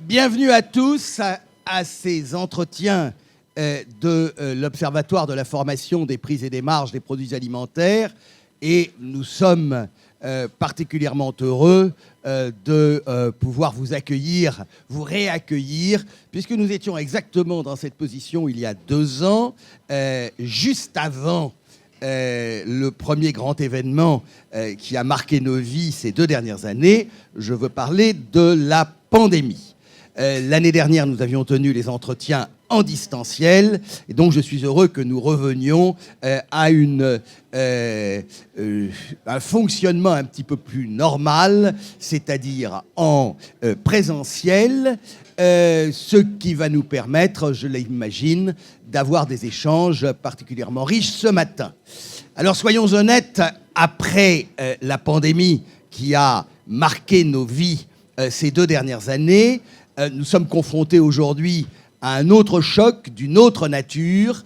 Bienvenue à tous à ces entretiens de l'Observatoire de la formation des prix et des marges des produits alimentaires. Et nous sommes particulièrement heureux de pouvoir vous accueillir, vous réaccueillir, puisque nous étions exactement dans cette position il y a 2 ans, juste avant le premier grand événement qui a marqué nos vies ces 2 dernières années. Je veux parler de la pandémie. L'année dernière, nous avions tenu les entretiens en distanciel, et donc je suis heureux que nous revenions à un fonctionnement un petit peu plus normal, c'est-à-dire en présentiel, ce qui va nous permettre, je l'imagine, d'avoir des échanges particulièrement riches ce matin. Alors soyons honnêtes, après la pandémie qui a marqué nos vies ces 2 dernières années, nous sommes confrontés aujourd'hui à un autre choc d'une autre nature,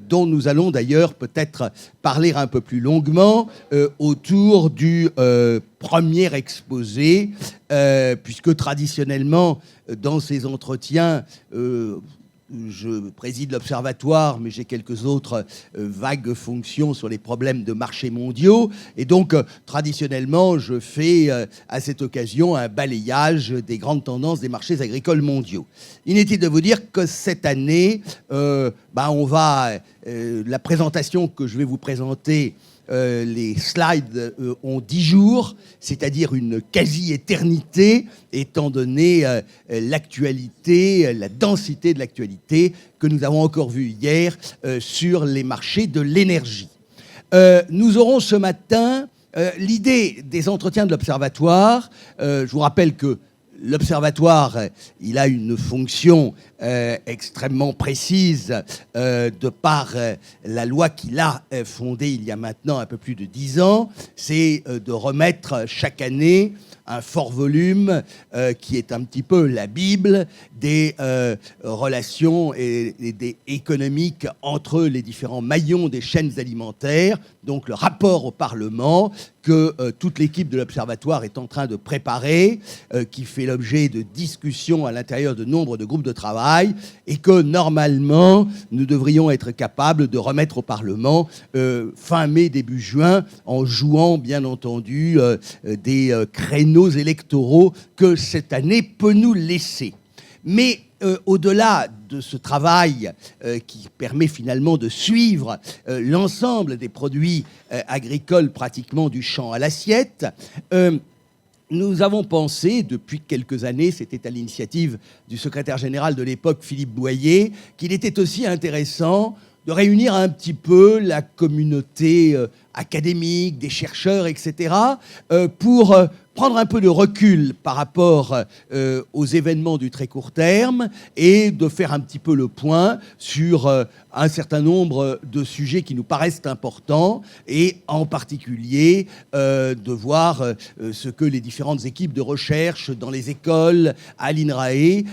dont nous allons d'ailleurs peut-être parler un peu plus longuement autour du premier exposé, puisque traditionnellement, dans ces entretiens, je préside l'Observatoire, mais j'ai quelques autres vagues fonctions sur les problèmes de marchés mondiaux. Et donc, traditionnellement, je fais à cette occasion un balayage des grandes tendances des marchés agricoles mondiaux. Inutile de vous dire que cette année, la présentation que je vais vous présenter, les slides ont 10 jours, c'est-à-dire une quasi-éternité, étant donné l'actualité, la densité de l'actualité que nous avons encore vue hier sur les marchés de l'énergie. Nous aurons ce matin l'idée des entretiens de l'Observatoire. Je vous rappelle que l'Observatoire, il a une fonction extrêmement précise de par la loi qu'il a fondée il y a maintenant un peu plus de 10 ans. C'est de remettre chaque année un fort volume qui est un petit peu la Bible des relations économiques entre les différents maillons des chaînes alimentaires, donc le rapport au Parlement que toute l'équipe de l'Observatoire est en train de préparer, qui fait l'objet de discussions à l'intérieur de nombre de groupes de travail, et que normalement nous devrions être capables de remettre au Parlement fin mai, début juin, en jouant bien entendu des créneaux électoraux que cette année peut nous laisser. Mais au-delà de ce travail qui permet finalement de suivre l'ensemble des produits agricoles pratiquement du champ à l'assiette, nous avons pensé depuis quelques années, c'était à l'initiative du secrétaire général de l'époque, Philippe Boyer, qu'il était aussi intéressant de réunir un petit peu la communauté académique, des chercheurs, etc., pour prendre un peu de recul par rapport aux événements du très court terme et de faire un petit peu le point sur un certain nombre de sujets qui nous paraissent importants, et en particulier de voir ce que les différentes équipes de recherche dans les écoles, à l'INRAE,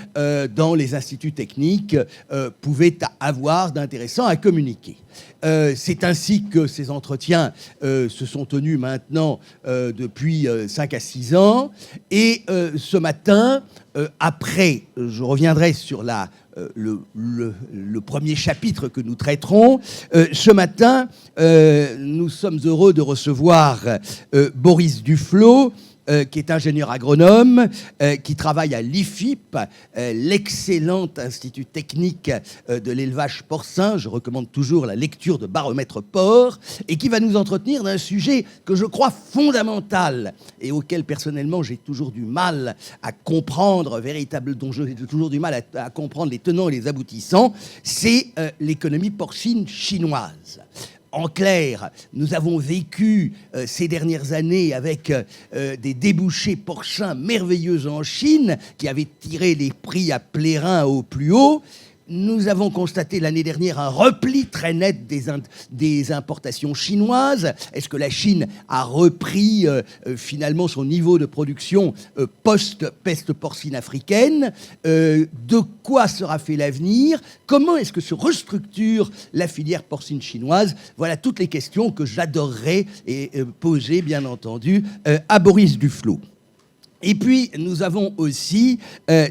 dans les instituts techniques, pouvaient avoir d'intéressant à communiquer. C'est ainsi que ces entretiens se sont tenus maintenant depuis 5 à 6 ans. Et ce matin, après, je reviendrai sur le premier chapitre que nous traiterons. Ce matin, nous sommes heureux de recevoir Boris Duflot, qui est ingénieur agronome, qui travaille à l'IFIP, l'excellent institut technique de l'élevage porcin. Je recommande toujours la lecture de Baromètre Porc, et qui va nous entretenir d'un sujet que je crois fondamental et auquel personnellement j'ai toujours du mal à comprendre, dont j'ai toujours du mal à comprendre les tenants et les aboutissants, c'est l'économie porcine chinoise. En clair, nous avons vécu ces dernières années avec des débouchés porcins merveilleux en Chine qui avaient tiré les prix à plérin au plus haut. Nous avons constaté l'année dernière un repli très net des importations chinoises. Est-ce que la Chine a repris finalement son niveau de production post-peste porcine africaine? De quoi sera fait l'avenir? Comment est-ce que se restructure la filière porcine chinoise? Voilà toutes les questions que j'adorerais poser, bien entendu, à Boris Duflot. Et puis, nous avons aussi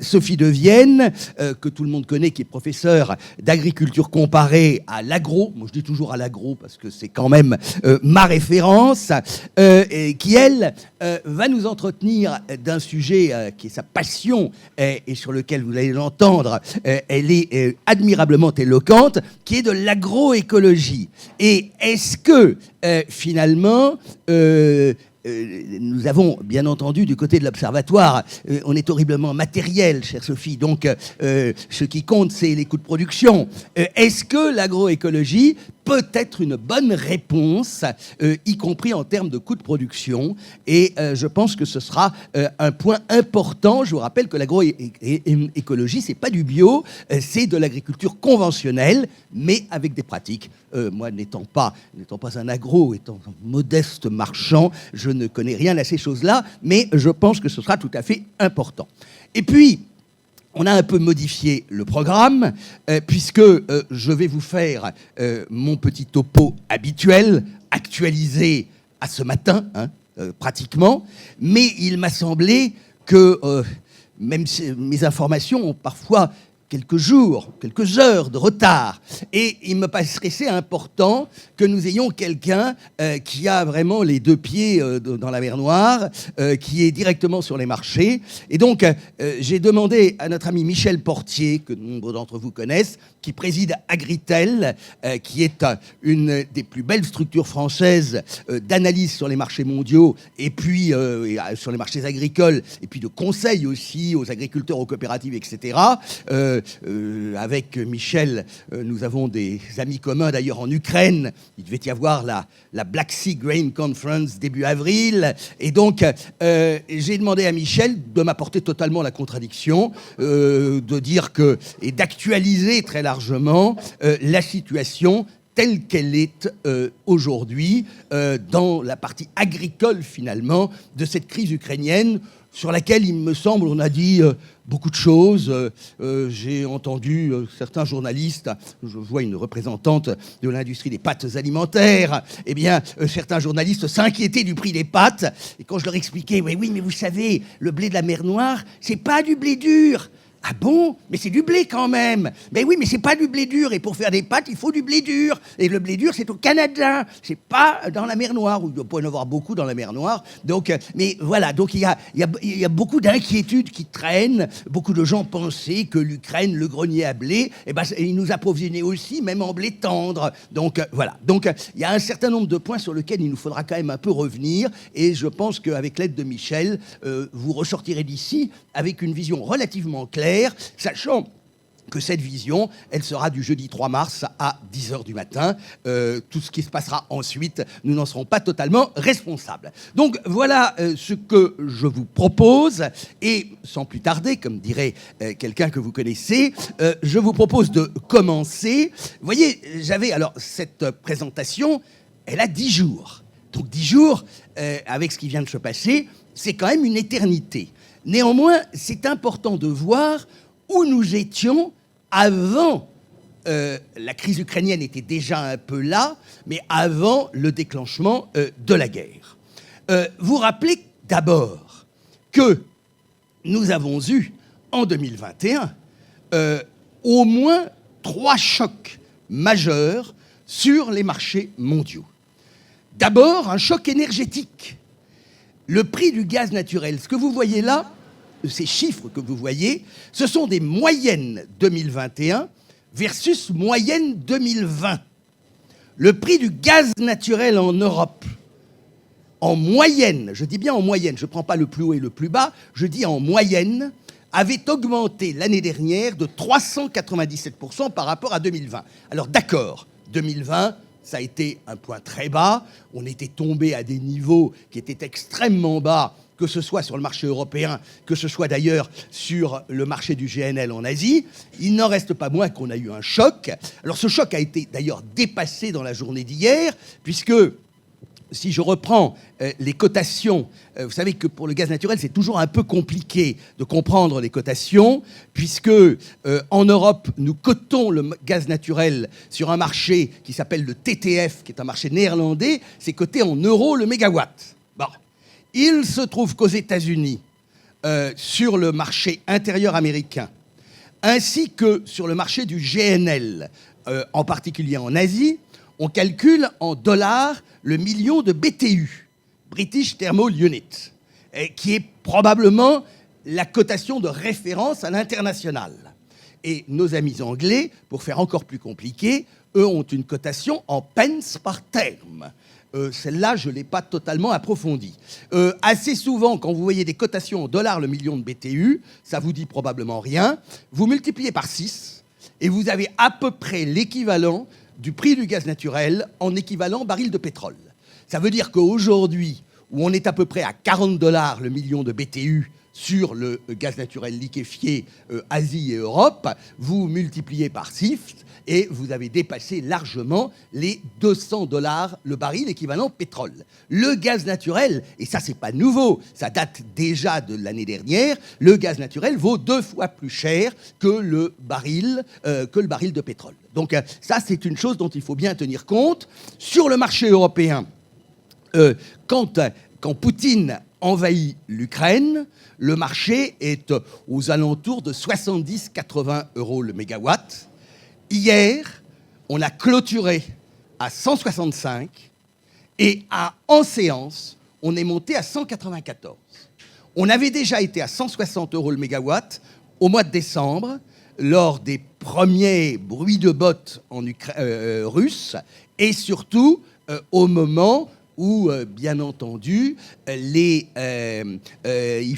Sophie de Vienne, que tout le monde connaît, qui est professeure d'agriculture comparée à l'agro. Moi, je dis toujours à l'agro parce que c'est quand même ma référence, et qui, elle, va nous entretenir d'un sujet qui est sa passion et sur lequel, vous allez l'entendre, elle est admirablement éloquente, qui est de l'agroécologie. Et est-ce que, finalement, nous avons, bien entendu, du côté de l'Observatoire, on est horriblement matériel, chère Sophie, donc ce qui compte, c'est les coûts de production. Est-ce que l'agroécologie peut être une bonne réponse, y compris en termes de coûts de production? Et je pense que ce sera un point important. Je vous rappelle que l'agroécologie, c'est pas du bio, c'est de l'agriculture conventionnelle, mais avec des pratiques. Moi, n'étant pas un agro, étant un modeste marchand, je ne connais rien à ces choses-là, mais je pense que ce sera tout à fait important. Et puis, on a un peu modifié le programme, puisque je vais vous faire mon petit topo habituel, actualisé à ce matin, pratiquement, mais il m'a semblé que, même si mes informations ont parfois quelques jours, quelques heures de retard. Et il me paraissait important que nous ayons quelqu'un qui a vraiment les deux pieds dans la mer Noire, qui est directement sur les marchés. Et donc, j'ai demandé à notre ami Michel Portier, que nombre d'entre vous connaissent, qui préside Agritel, qui est une des plus belles structures françaises d'analyse sur les marchés mondiaux, et puis sur les marchés agricoles, et puis de conseil aussi aux agriculteurs, aux coopératives, etc. Avec Michel, nous avons des amis communs d'ailleurs en Ukraine. Il devait y avoir la Black Sea Grain Conference début avril. Et donc, j'ai demandé à Michel de m'apporter totalement la contradiction, de dire que, et d'actualiser très largement la situation telle qu'elle est aujourd'hui dans la partie agricole, finalement, de cette crise ukrainienne, sur laquelle, il me semble, on a dit beaucoup de choses. J'ai entendu certains journalistes, je vois une représentante de l'industrie des pâtes alimentaires, eh bien, certains journalistes s'inquiétaient du prix des pâtes. Et quand je leur expliquais, oui, mais vous savez, le blé de la mer Noire, c'est pas du blé dur. Ah bon? Mais c'est du blé quand même. Mais oui, mais c'est pas du blé dur. Et pour faire des pâtes, il faut du blé dur. Et le blé dur, c'est au Canada. C'est pas dans la mer Noire. Où il peut y en avoir beaucoup dans la mer Noire. Donc, mais voilà. Donc, il y a beaucoup d'inquiétudes qui traînent. Beaucoup de gens pensaient que l'Ukraine, le grenier à blé, il nous approvisionnait aussi, même en blé tendre. Donc, voilà. Donc, il y a un certain nombre de points sur lesquels il nous faudra quand même un peu revenir. Et je pense qu'avec l'aide de Michel, vous ressortirez d'ici avec une vision relativement claire, sachant que cette vision, elle sera du jeudi 3 mars à 10h du matin. Tout ce qui se passera ensuite, nous n'en serons pas totalement responsables. Donc voilà ce que je vous propose. Et sans plus tarder, comme dirait quelqu'un que vous connaissez, je vous propose de commencer. Vous voyez, alors cette présentation, elle a 10 jours. Donc 10 jours, avec ce qui vient de se passer, c'est quand même une éternité. Néanmoins, c'est important de voir où nous étions avant. La crise ukrainienne était déjà un peu là, mais avant le déclenchement de la guerre. Vous rappelez d'abord que nous avons eu, en 2021, au moins 3 chocs majeurs sur les marchés mondiaux. D'abord, un choc énergétique. Le prix du gaz naturel, ce que vous voyez là, ces chiffres que vous voyez, ce sont des moyennes 2021 versus moyenne 2020. Le prix du gaz naturel en Europe, en moyenne, je dis bien en moyenne, je ne prends pas le plus haut et le plus bas, je dis en moyenne, avait augmenté l'année dernière de 397% par rapport à 2020. Alors d'accord, 2020... ça a été un point très bas. On était tombé à des niveaux qui étaient extrêmement bas, que ce soit sur le marché européen, que ce soit d'ailleurs sur le marché du GNL en Asie. Il n'en reste pas moins qu'on a eu un choc. Alors ce choc a été d'ailleurs dépassé dans la journée d'hier, puisque si je reprends les cotations, vous savez que pour le gaz naturel, c'est toujours un peu compliqué de comprendre les cotations, puisque en Europe, nous cotons le gaz naturel sur un marché qui s'appelle le TTF, qui est un marché néerlandais, c'est coté en euros le mégawatt. Bon. Il se trouve qu'aux États-Unis, sur le marché intérieur américain, ainsi que sur le marché du GNL, en particulier en Asie, on calcule en dollars le million de BTU, British Thermal Unit, qui est probablement la cotation de référence à l'international. Et nos amis anglais, pour faire encore plus compliqué, eux ont une cotation en pence par terme. Celle-là, je ne l'ai pas totalement approfondie. Assez souvent, quand vous voyez des cotations en dollars le million de BTU, ça vous dit probablement rien, vous multipliez par 6 et vous avez à peu près l'équivalent du prix du gaz naturel en équivalent baril de pétrole. Ça veut dire qu'aujourd'hui, où on est à peu près à 40 $ le million de BTU sur le gaz naturel liquéfié Asie et Europe, vous multipliez par 6 et vous avez dépassé largement les 200 $ le baril équivalent pétrole. Le gaz naturel, et ça c'est pas nouveau, ça date déjà de l'année dernière, le gaz naturel vaut 2 fois plus cher que le baril de pétrole. Donc ça c'est une chose dont il faut bien tenir compte. Sur le marché européen, quand Poutine envahit l'Ukraine, le marché est aux alentours de 70-80 € le mégawatt. Hier, on a clôturé à 165 et en séance, on est monté à 194. On avait déjà été à 160 € le mégawatt au mois de décembre, lors des premiers bruits de bottes russes, et surtout au moment où, bien entendu, il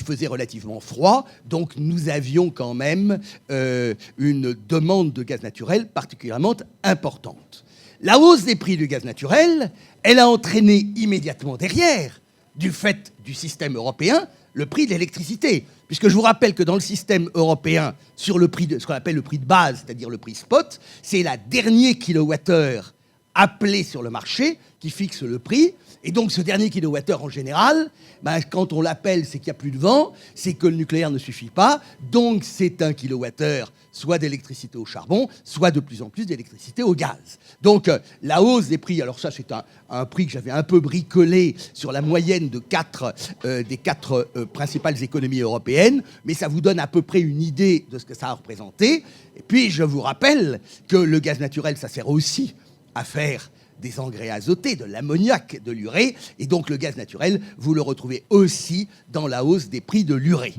faisait relativement froid, donc nous avions quand même une demande de gaz naturel particulièrement importante. La hausse des prix du gaz naturel, elle a entraîné immédiatement derrière, du fait du système européen, le prix de l'électricité. Puisque je vous rappelle que dans le système européen, sur le prix ce qu'on appelle le prix de base, c'est-à-dire le prix spot, c'est la dernière kilowattheure appelée sur le marché qui fixe le prix. Et donc, ce dernier kilowattheure, en général, quand on l'appelle, c'est qu'il n'y a plus de vent, c'est que le nucléaire ne suffit pas. Donc, c'est un kilowattheure, soit d'électricité au charbon, soit de plus en plus d'électricité au gaz. Donc, la hausse des prix, alors ça, c'est un prix que j'avais un peu bricolé sur la moyenne des quatre principales économies européennes, mais ça vous donne à peu près une idée de ce que ça a représenté. Et puis, je vous rappelle que le gaz naturel, ça sert aussi à faire des engrais azotés, de l'ammoniac, de l'urée, et donc le gaz naturel, vous le retrouvez aussi dans la hausse des prix de l'urée.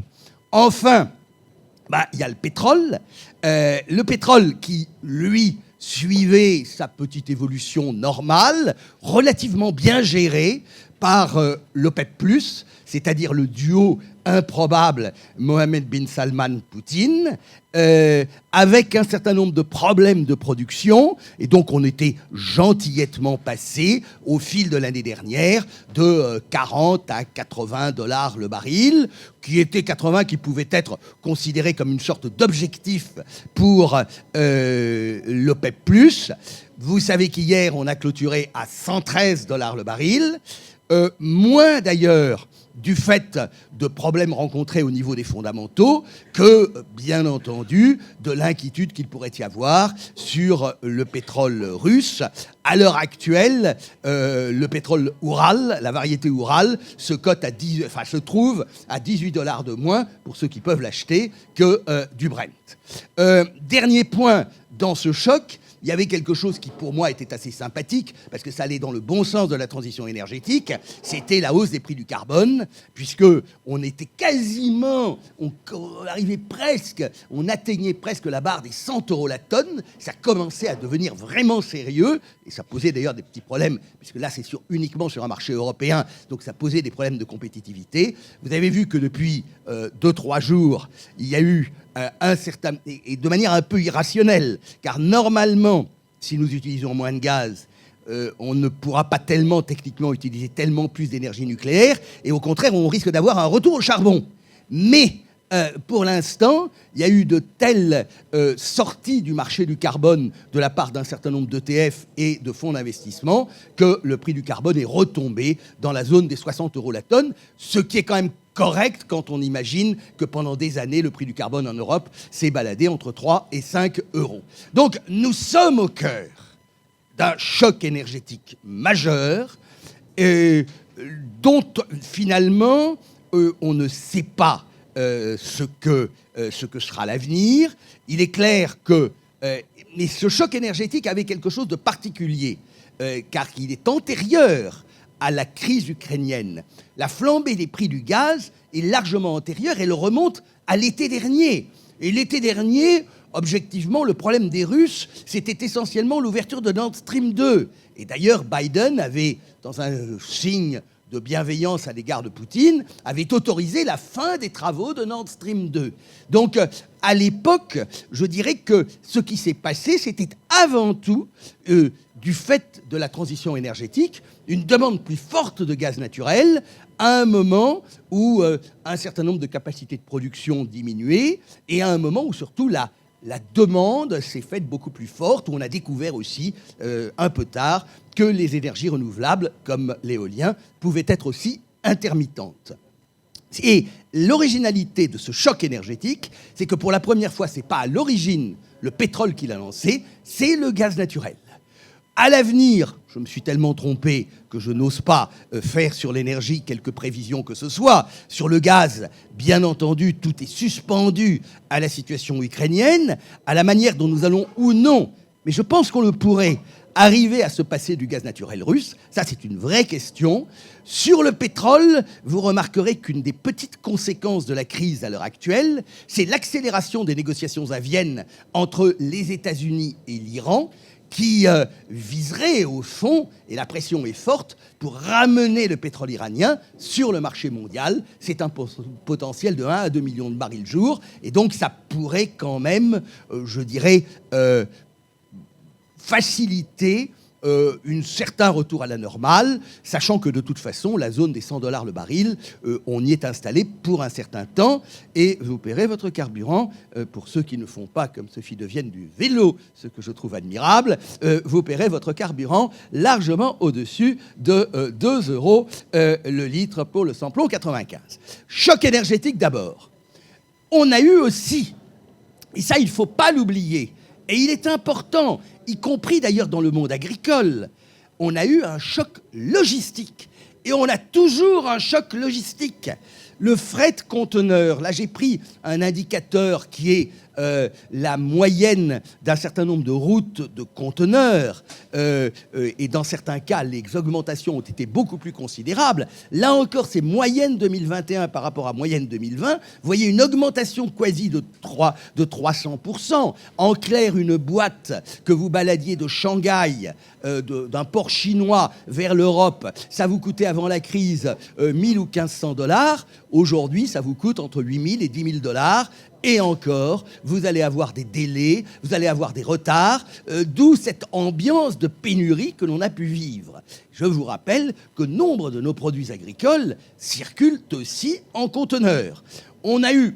Enfin, il y a le pétrole qui, lui, suivait sa petite évolution normale, relativement bien gérée par l'OPEP+, c'est-à-dire le duo improbable Mohammed bin Salman-Poutine, avec un certain nombre de problèmes de production, et donc on était gentillettement passé au fil de l'année dernière de 40 à 80 $ le baril, qui pouvait être considéré comme une sorte d'objectif pour l'OPEP+. Vous savez qu'hier, on a clôturé à 113 $ le baril, moins d'ailleurs du fait de problèmes rencontrés au niveau des fondamentaux que, bien entendu, de l'inquiétude qu'il pourrait y avoir sur le pétrole russe. À l'heure actuelle, le pétrole Oural, la variété Oural, se trouve à 18 $ de moins, pour ceux qui peuvent l'acheter, que du Brent. Dernier point dans ce choc, il y avait quelque chose qui, pour moi, était assez sympathique, parce que ça allait dans le bon sens de la transition énergétique, c'était la hausse des prix du carbone, puisque on était quasiment, on atteignait presque la barre des 100 € la tonne, ça commençait à devenir vraiment sérieux, et ça posait d'ailleurs des petits problèmes, puisque là, c'est uniquement sur un marché européen, donc ça posait des problèmes de compétitivité. Vous avez vu que depuis 2-3 jours, il y a eu et de manière un peu irrationnelle, car normalement, si nous utilisons moins de gaz, on ne pourra pas tellement techniquement utiliser tellement plus d'énergie nucléaire, et au contraire, on risque d'avoir un retour au charbon. Mais pour l'instant, il y a eu de telles sorties du marché du carbone de la part d'un certain nombre d'ETF et de fonds d'investissement que le prix du carbone est retombé dans la zone des 60 € la tonne, ce qui est quand même correct quand on imagine que pendant des années, le prix du carbone en Europe s'est baladé entre 3 et 5 €. Donc, nous sommes au cœur d'un choc énergétique majeur dont, finalement, on ne sait pas ce que sera l'avenir. Il est clair que mais ce choc énergétique avait quelque chose de particulier, car il est antérieur à la crise ukrainienne. La flambée des prix du gaz est largement antérieure, elle remonte à l'été dernier. Et l'été dernier, objectivement, le problème des Russes, c'était essentiellement l'ouverture de Nord Stream 2. Et d'ailleurs, Biden avait, dans un signe de bienveillance à l'égard de Poutine, avait autorisé la fin des travaux de Nord Stream 2. Donc, à l'époque, je dirais que ce qui s'est passé, c'était avant tout, du fait de la transition énergétique, une demande plus forte de gaz naturel, à un moment où un certain nombre de capacités de production diminuaient, et à un moment où surtout la demande s'est faite beaucoup plus forte, où on a découvert aussi, un peu tard, que les énergies renouvelables, comme l'éolien, pouvaient être aussi intermittentes. Et l'originalité de ce choc énergétique, c'est que pour la première fois, ce n'est pas à l'origine le pétrole qui l'a lancé, c'est le gaz naturel. À l'avenir, je me suis tellement trompé que je n'ose pas faire sur l'énergie quelques prévisions que ce soit. Sur le gaz, bien entendu, tout est suspendu à la situation ukrainienne, à la manière dont nous allons ou non, mais je pense qu'on le pourrait, arriver à se passer du gaz naturel russe. Ça, c'est une vraie question. Sur le pétrole, vous remarquerez qu'une des petites conséquences de la crise à l'heure actuelle, c'est l'accélération des négociations à Vienne entre les États-Unis et l'Iran, qui viserait au fond, et la pression est forte, pour ramener le pétrole iranien sur le marché mondial. C'est un potentiel de 1 à 2 millions de barils jour, et donc ça pourrait quand même, je dirais, faciliter un certain retour à la normale, sachant que de toute façon, la zone des $100 le baril, on y est installé pour un certain temps, et vous paierez votre carburant, pour ceux qui ne font pas, comme Sophie de Vienne, du vélo, ce que je trouve admirable, vous paierez votre carburant largement au-dessus de 2 € le litre pour le samplon 95. Choc énergétique d'abord. On a eu aussi, et ça il ne faut pas l'oublier, et il est important, y compris d'ailleurs dans le monde agricole, on a eu un choc logistique. Et on a toujours un choc logistique. Le fret conteneur, là j'ai pris un indicateur qui est la moyenne d'un certain nombre de routes de conteneurs, et dans certains cas, les augmentations ont été beaucoup plus considérables. Là encore, c'est moyenne 2021 par rapport à moyenne 2020. Vous voyez une augmentation quasi de 300%. En clair, une boîte que vous baladiez de Shanghai, d'un port chinois vers l'Europe, ça vous coûtait avant la crise 1000 ou 1500 $. Aujourd'hui, ça vous coûte entre 8000 et 10 000 $. Et encore, vous allez avoir des délais, vous allez avoir des retards, d'où cette ambiance de pénurie que l'on a pu vivre. Je vous rappelle que nombre de nos produits agricoles circulent aussi en conteneurs. On a eu,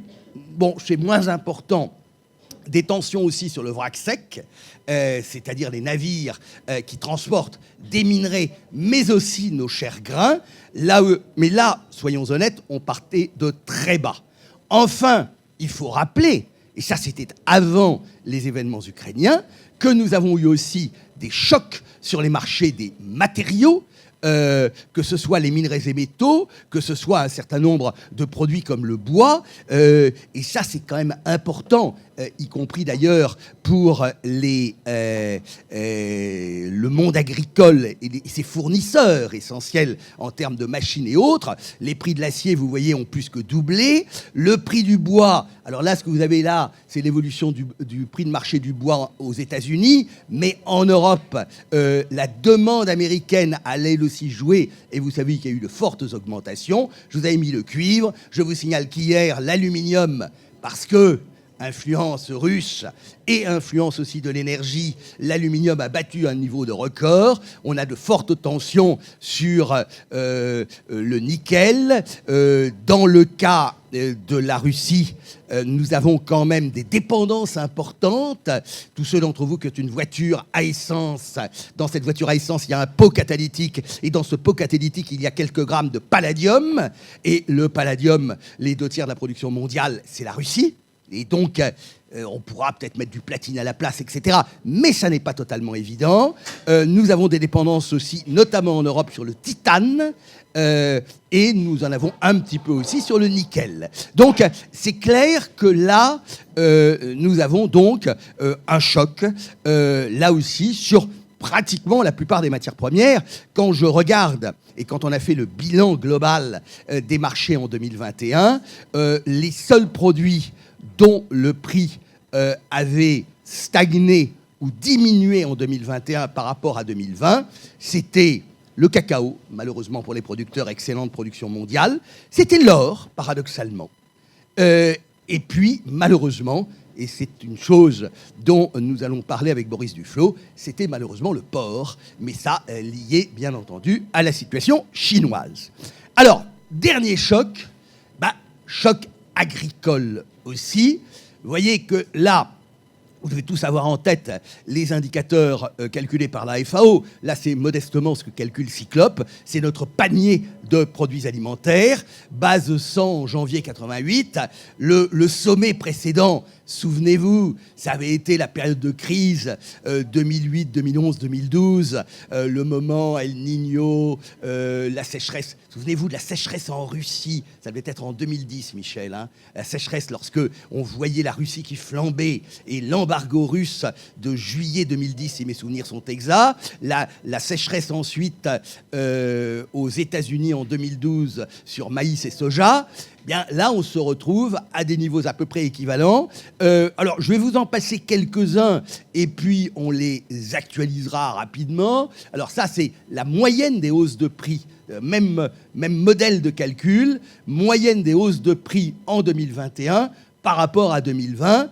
bon, c'est moins important, des tensions aussi sur le vrac sec, c'est-à-dire les navires qui transportent des minerais, mais aussi nos chers grains. Mais là, soyons honnêtes, on partait de très bas. Enfin, il faut rappeler, et ça c'était avant les événements ukrainiens, que nous avons eu aussi des chocs sur les marchés des matériaux, que ce soit les minerais et métaux, que ce soit un certain nombre de produits comme le bois, et ça c'est quand même important, y compris d'ailleurs pour le monde agricole et ses fournisseurs essentiels en termes de machines et autres. Les prix de l'acier, vous voyez, ont plus que doublé. Le prix du bois, alors là, ce que vous avez là, c'est l'évolution du prix de marché du bois aux États-Unis, mais en Europe, la demande américaine allait aussi jouer, et vous savez qu'il y a eu de fortes augmentations. Je vous avais mis le cuivre, je vous signale qu'hier, l'aluminium, parce que influence russe et influence aussi de l'énergie, l'aluminium a battu un niveau de record. On a de fortes tensions sur le nickel. Dans le cas de la Russie, nous avons quand même des dépendances importantes. Tous ceux d'entre vous qui ont une voiture à essence, dans cette voiture à essence, il y a un pot catalytique, et dans ce pot catalytique, il y a quelques grammes de palladium. Et le palladium, les 2 tiers de la production mondiale, c'est la Russie. Et donc, on pourra peut-être mettre du platine à la place, etc. Mais ça n'est pas totalement évident. Nous avons des dépendances aussi, notamment en Europe, sur le titane. Et nous en avons un petit peu aussi sur le nickel. Donc, c'est clair que là, nous avons donc un choc, là aussi, sur pratiquement la plupart des matières premières. Quand je regarde, et quand on a fait le bilan global des marchés en 2021, les seuls produits dont le prix avait stagné ou diminué en 2021 par rapport à 2020, c'était le cacao, malheureusement pour les producteurs, excellente production mondiale, c'était l'or, paradoxalement. Et puis, malheureusement, et c'est une chose dont nous allons parler avec Boris Duflot, c'était malheureusement le porc, mais ça lié, bien entendu, à la situation chinoise. Alors, dernier choc, choc agricole aussi. Vous voyez que là, vous devez tous avoir en tête les indicateurs calculés par la FAO. Là, c'est modestement ce que calcule Cyclope. C'est notre panier de produits alimentaires. Base 100 en janvier 88. Le sommet précédent, souvenez-vous, ça avait été la période de crise 2008, 2011, 2012. Le moment El Niño, la sécheresse. Souvenez-vous de la sécheresse en Russie. Ça devait être en 2010, Michel. Hein, la sécheresse lorsque on voyait la Russie qui flambait et l'embargo russe de juillet 2010, si mes souvenirs sont exacts. La sécheresse ensuite aux États-Unis en 2012 sur maïs et soja. Bien, là, on se retrouve à des niveaux à peu près équivalents. Alors, je vais vous en passer quelques-uns et puis on les actualisera rapidement. Alors ça, c'est la moyenne des hausses de prix. Même modèle de calcul, moyenne des hausses de prix en 2021 par rapport à 2020.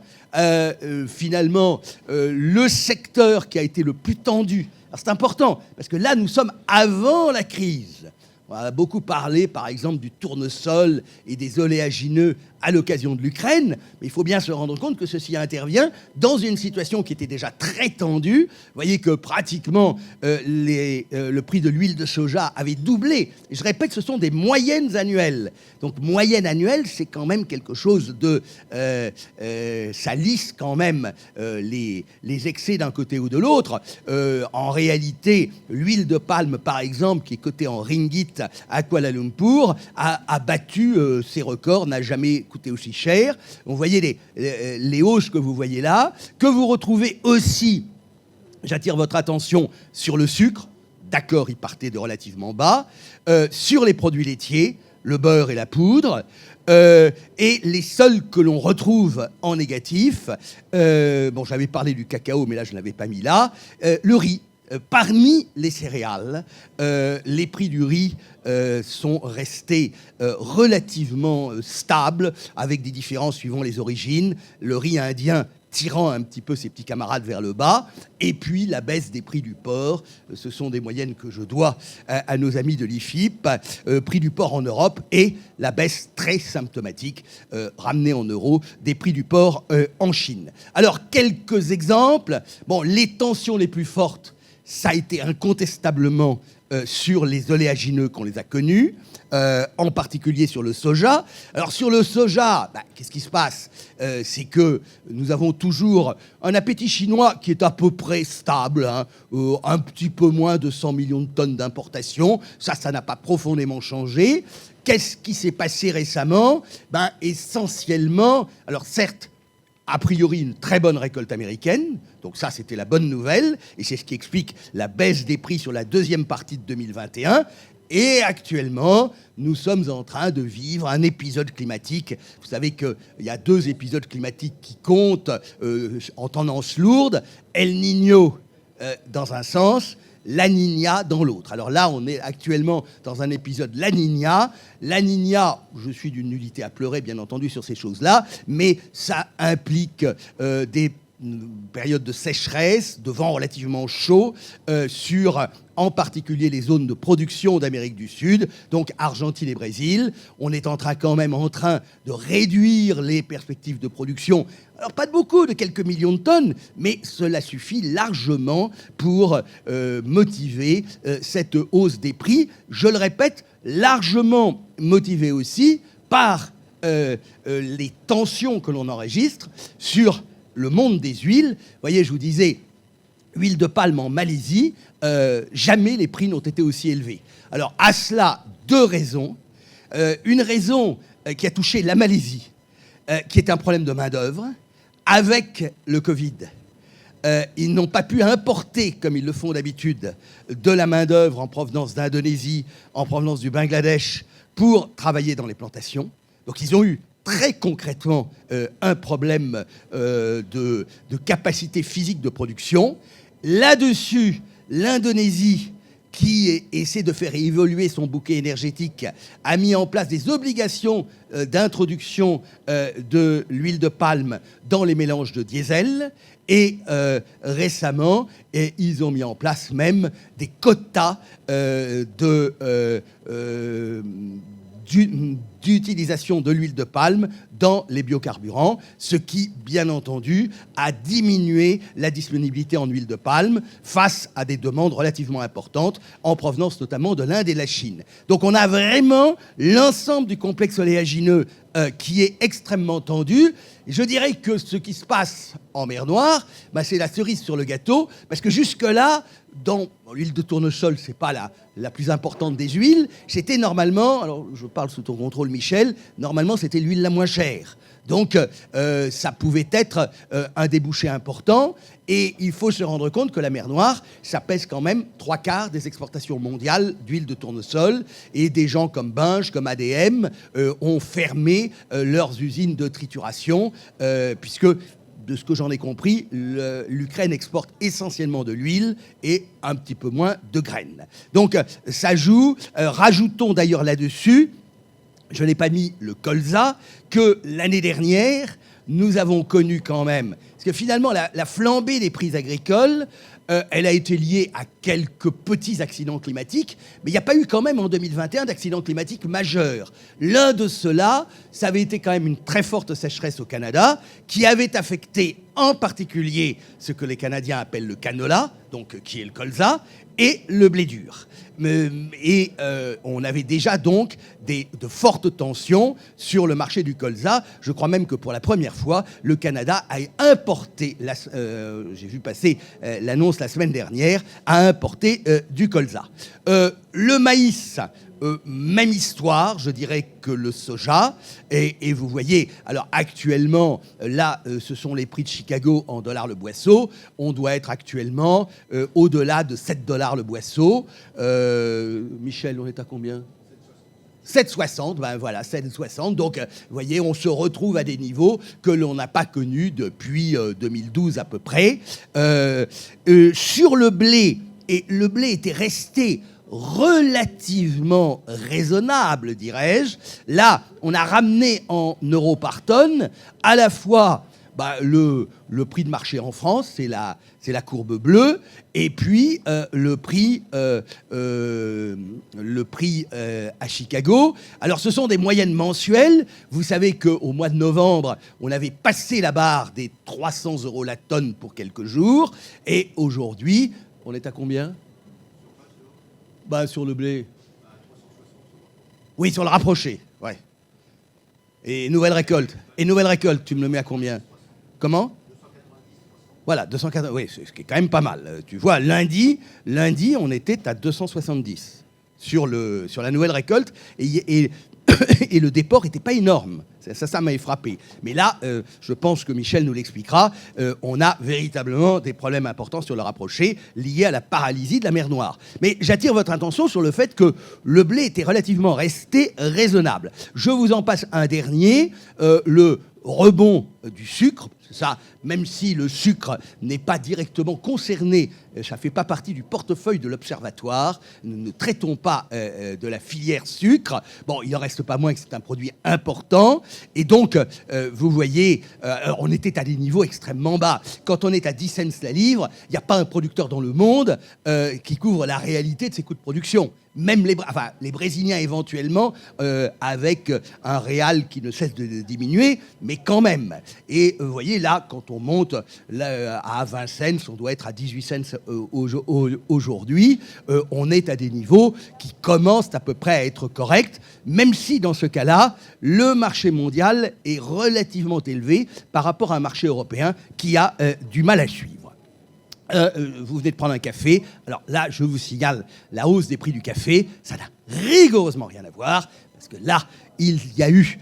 Finalement, le secteur qui a été le plus tendu, c'est important, parce que là, nous sommes avant la crise. On a beaucoup parlé, par exemple, du tournesol et des oléagineux à l'occasion de l'Ukraine, mais il faut bien se rendre compte que ceci intervient dans une situation qui était déjà très tendue. Vous voyez que pratiquement le prix de l'huile de soja avait doublé. Et je répète, ce sont des moyennes annuelles. Donc moyenne annuelle, c'est quand même quelque chose de... ça lisse quand même les excès d'un côté ou de l'autre. En réalité, l'huile de palme, par exemple, qui est cotée en ringgit à Kuala Lumpur, a battu ses records, n'a jamais coûté aussi cher. Vous voyez les hausses que vous voyez là, que vous retrouvez aussi, j'attire votre attention, sur le sucre. D'accord, il partait de relativement bas. Sur les produits laitiers, le beurre et la poudre. Et les seuls que l'on retrouve en négatif, bon, j'avais parlé du cacao, mais là, je ne l'avais pas mis là, le riz. Parmi les céréales, les prix du riz sont restés relativement stables, avec des différences suivant les origines. Le riz indien tirant un petit peu ses petits camarades vers le bas, et puis la baisse des prix du porc. Ce sont des moyennes que je dois à nos amis de l'IFIP. Prix du porc en Europe et la baisse très symptomatique, ramenée en euros, des prix du porc en Chine. Alors, quelques exemples. Bon, les tensions les plus fortes, ça a été incontestablement sur les oléagineux qu'on les a connus, en particulier sur le soja. Alors sur le soja, qu'est-ce qui se passe? C'est que nous avons toujours un appétit chinois qui est à peu près stable, hein, un petit peu moins de 100 millions de tonnes d'importation. Ça n'a pas profondément changé. Qu'est-ce qui s'est passé récemment? Essentiellement, alors certes, a priori une très bonne récolte américaine, donc ça c'était la bonne nouvelle, et c'est ce qui explique la baisse des prix sur la deuxième partie de 2021. Et actuellement, nous sommes en train de vivre un épisode climatique. Vous savez qu'il y a 2 épisodes climatiques qui comptent en tendance lourde. El Niño dans un sens, La Niña dans l'autre. Alors là, on est actuellement dans un épisode La Niña. La Niña, je suis d'une nullité à pleurer, bien entendu, sur ces choses-là, mais ça implique des périodes de sécheresse, de vent relativement chaud, sur en particulier les zones de production d'Amérique du Sud, donc Argentine et Brésil. On est quand même en train de réduire les perspectives de production. Alors pas de beaucoup, de quelques millions de tonnes, mais cela suffit largement pour motiver cette hausse des prix. Je le répète, largement motivée aussi par les tensions que l'on enregistre sur le monde des huiles. Vous voyez, je vous disais, huile de palme en Malaisie, jamais les prix n'ont été aussi élevés. Alors, à cela, deux raisons. Une raison qui a touché la Malaisie, qui est un problème de main-d'œuvre, avec le Covid. Ils n'ont pas pu importer, comme ils le font d'habitude, de la main-d'œuvre en provenance d'Indonésie, en provenance du Bangladesh, pour travailler dans les plantations. Donc ils ont eu très concrètement un problème de capacité physique de production. Là-dessus, l'Indonésie, qui essaie de faire évoluer son bouquet énergétique, a mis en place des obligations d'introduction de l'huile de palme dans les mélanges de diesel. Et récemment, ils ont mis en place même des quotas d'utilisation de l'huile de palme dans les biocarburants, ce qui, bien entendu, a diminué la disponibilité en huile de palme face à des demandes relativement importantes, en provenance notamment de l'Inde et de la Chine. Donc on a vraiment l'ensemble du complexe oléagineux qui est extrêmement tendu. Je dirais que ce qui se passe en mer Noire, c'est la cerise sur le gâteau, parce que jusque-là, dans l'huile de tournesol, c'est pas la plus importante des huiles, c'était normalement, alors je parle sous ton contrôle Michel, normalement c'était l'huile la moins chère. Donc ça pouvait être un débouché important, et il faut se rendre compte que la mer Noire, ça pèse quand même 3/4 des exportations mondiales d'huile de tournesol, et des gens comme Bunge, comme ADM, ont fermé leurs usines de trituration, puisque de ce que j'en ai compris, l'Ukraine exporte essentiellement de l'huile et un petit peu moins de graines. Donc ça joue. Rajoutons d'ailleurs là-dessus, je n'ai pas mis le colza, que l'année dernière, nous avons connu quand même, parce que finalement la flambée des prix agricoles, elle a été liée à quelques petits accidents climatiques, mais il n'y a pas eu quand même en 2021 d'accidents climatiques majeurs. L'un de ceux-là, ça avait été quand même une très forte sécheresse au Canada, qui avait affecté en particulier ce que les Canadiens appellent le canola, donc qui est le colza, et le blé dur. Et on avait déjà donc de fortes tensions sur le marché du colza. Je crois même que pour la première fois, le Canada a importé, j'ai vu passer l'annonce la semaine dernière, a importé du colza. Le maïs, même histoire, je dirais, que le soja. Et vous voyez, alors actuellement, là, ce sont les prix de Chicago en dollars le boisseau. On doit être actuellement au-delà de 7 $ le boisseau. Michel, on est à combien ? 7,60, ben voilà, 7,60. Donc, vous voyez, on se retrouve à des niveaux que l'on n'a pas connus depuis 2012 à peu près. Sur le blé, et le blé était resté relativement raisonnable, dirais-je. Là, on a ramené en euros par tonne à la fois le prix de marché en France, c'est la courbe bleue, et puis le prix à Chicago. Alors, ce sont des moyennes mensuelles. Vous savez qu'au mois de novembre, on avait passé la barre des 300 € la tonne pour quelques jours, et aujourd'hui, on est à combien ? Sur le blé. Oui, sur le rapproché, ouais. Et nouvelle récolte, tu me le mets à combien ? Comment ? Voilà, 280, oui, ce qui est quand même pas mal. Tu vois, lundi, on était à 270 sur la nouvelle récolte, et le déport n'était pas énorme. Ça m'avait frappé. Mais là, je pense que Michel nous l'expliquera, on a véritablement des problèmes importants sur le rapproché liés à la paralysie de la mer Noire. Mais j'attire votre attention sur le fait que le blé était relativement resté raisonnable. Je vous en passe un dernier, le rebond du sucre. Ça, même si le sucre n'est pas directement concerné, ça ne fait pas partie du portefeuille de l'Observatoire, nous ne traitons pas de la filière sucre. Bon, il n'en reste pas moins que c'est un produit important. Et donc, vous voyez, on était à des niveaux extrêmement bas. Quand on est à 10 cents la livre, il n'y a pas un producteur dans le monde qui couvre la réalité de ses coûts de production. Même les Brésiliens éventuellement, avec un réal qui ne cesse de diminuer, mais quand même. Et vous voyez, là, quand on monte à 20 cents, on doit être à 18 cents aujourd'hui. On est à des niveaux qui commencent à peu près à être corrects, même si dans ce cas-là, le marché mondial mondial est relativement élevé par rapport à un marché européen qui a du mal à suivre. Vous venez de prendre un café. Alors là, je vous signale la hausse des prix du café. Ça n'a rigoureusement rien à voir, parce que là, il y a eu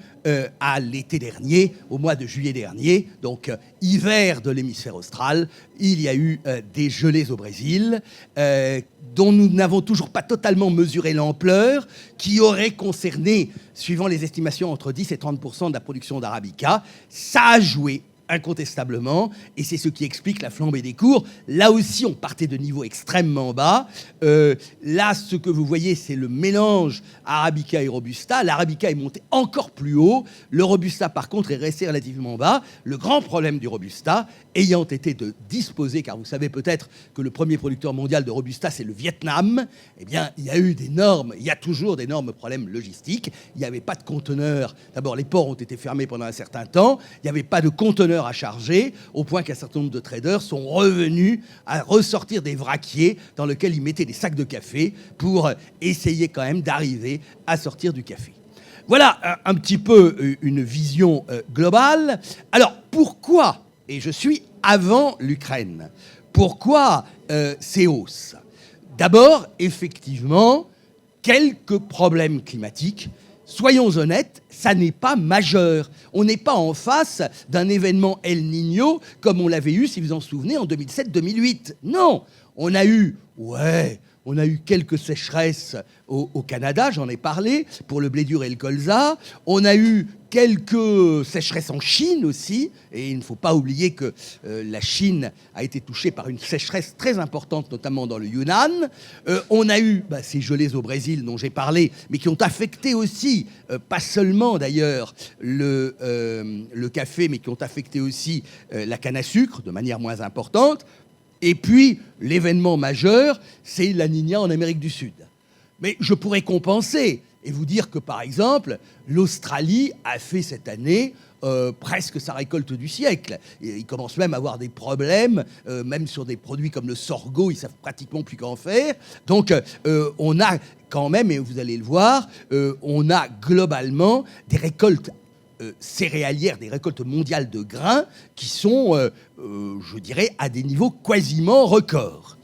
à l'été dernier, au mois de juillet dernier, donc hiver de l'hémisphère austral, il y a eu des gelées au Brésil, dont nous n'avons toujours pas totalement mesuré l'ampleur, qui auraient concerné, suivant les estimations, entre 10 et 30% de la production d'Arabica. Ça a joué incontestablement, et c'est ce qui explique la flambée des cours. Là aussi, on partait de niveaux extrêmement bas. Là, ce que vous voyez, c'est le mélange Arabica et Robusta. L'Arabica est monté encore plus haut. Le Robusta, par contre, est resté relativement bas. Le grand problème du Robusta ayant été de disposer, car vous savez peut-être que le premier producteur mondial de Robusta, c'est le Vietnam, eh bien, il y a toujours d'énormes problèmes logistiques. Il n'y avait pas de conteneurs. D'abord, les ports ont été fermés pendant un certain temps. Il n'y avait pas de conteneurs à charger, au point qu'un certain nombre de traders sont revenus à ressortir des vraquiers dans lesquels ils mettaient des sacs de café pour essayer quand même d'arriver à sortir du café. Voilà un petit peu une vision globale. Alors, pourquoi, et je suis avant l'Ukraine, pourquoi ces hausses ? D'abord, effectivement, quelques problèmes climatiques. Soyons honnêtes, ça n'est pas majeur. On n'est pas en face d'un événement El Niño comme on l'avait eu, si vous en souvenez, en 2007-2008. Non, on a eu quelques sécheresses au Canada, j'en ai parlé, pour le blé dur et le colza. On a eu quelques sécheresses en Chine aussi, et il ne faut pas oublier que la Chine a été touchée par une sécheresse très importante, notamment dans le Yunnan. On a eu ces gelées au Brésil dont j'ai parlé, mais qui ont affecté aussi, pas seulement d'ailleurs le café, mais qui ont affecté aussi la canne à sucre de manière moins importante. Et puis, l'événement majeur, c'est la Niña en Amérique du Sud. Mais je pourrais compenser et vous dire que, par exemple, l'Australie a fait cette année presque sa récolte du siècle. Et ils commencent même à avoir des problèmes, même sur des produits comme le sorgho, ils savent pratiquement plus qu'en faire. Donc, on a quand même, et vous allez le voir, on a globalement des récoltes céréalières, des récoltes mondiales de grains qui sont, je dirais, à des niveaux quasiment records.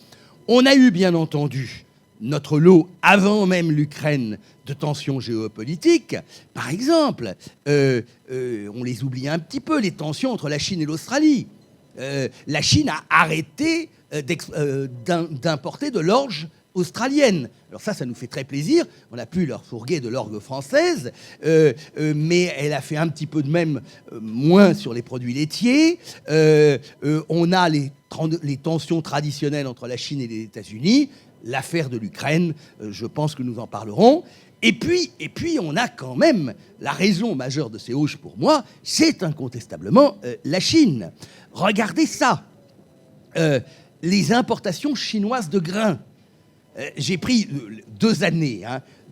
On a eu, bien entendu, notre lot, avant même l'Ukraine, de tensions géopolitiques. Par exemple, on les oublie un petit peu, les tensions entre la Chine et l'Australie. La Chine a arrêté d'importer de l'orge australienne. Alors ça nous fait très plaisir. On n'a plus leur fourguer de l'orge française, mais elle a fait un petit peu de même, moins sur les produits laitiers. On a les tensions traditionnelles entre la Chine et les États-Unis. L'affaire de l'Ukraine, je pense que nous en parlerons. Et puis, on a quand même la raison majeure de ces hausses pour moi, c'est incontestablement la Chine. Regardez ça. Les importations chinoises de grains. J'ai pris 2 années,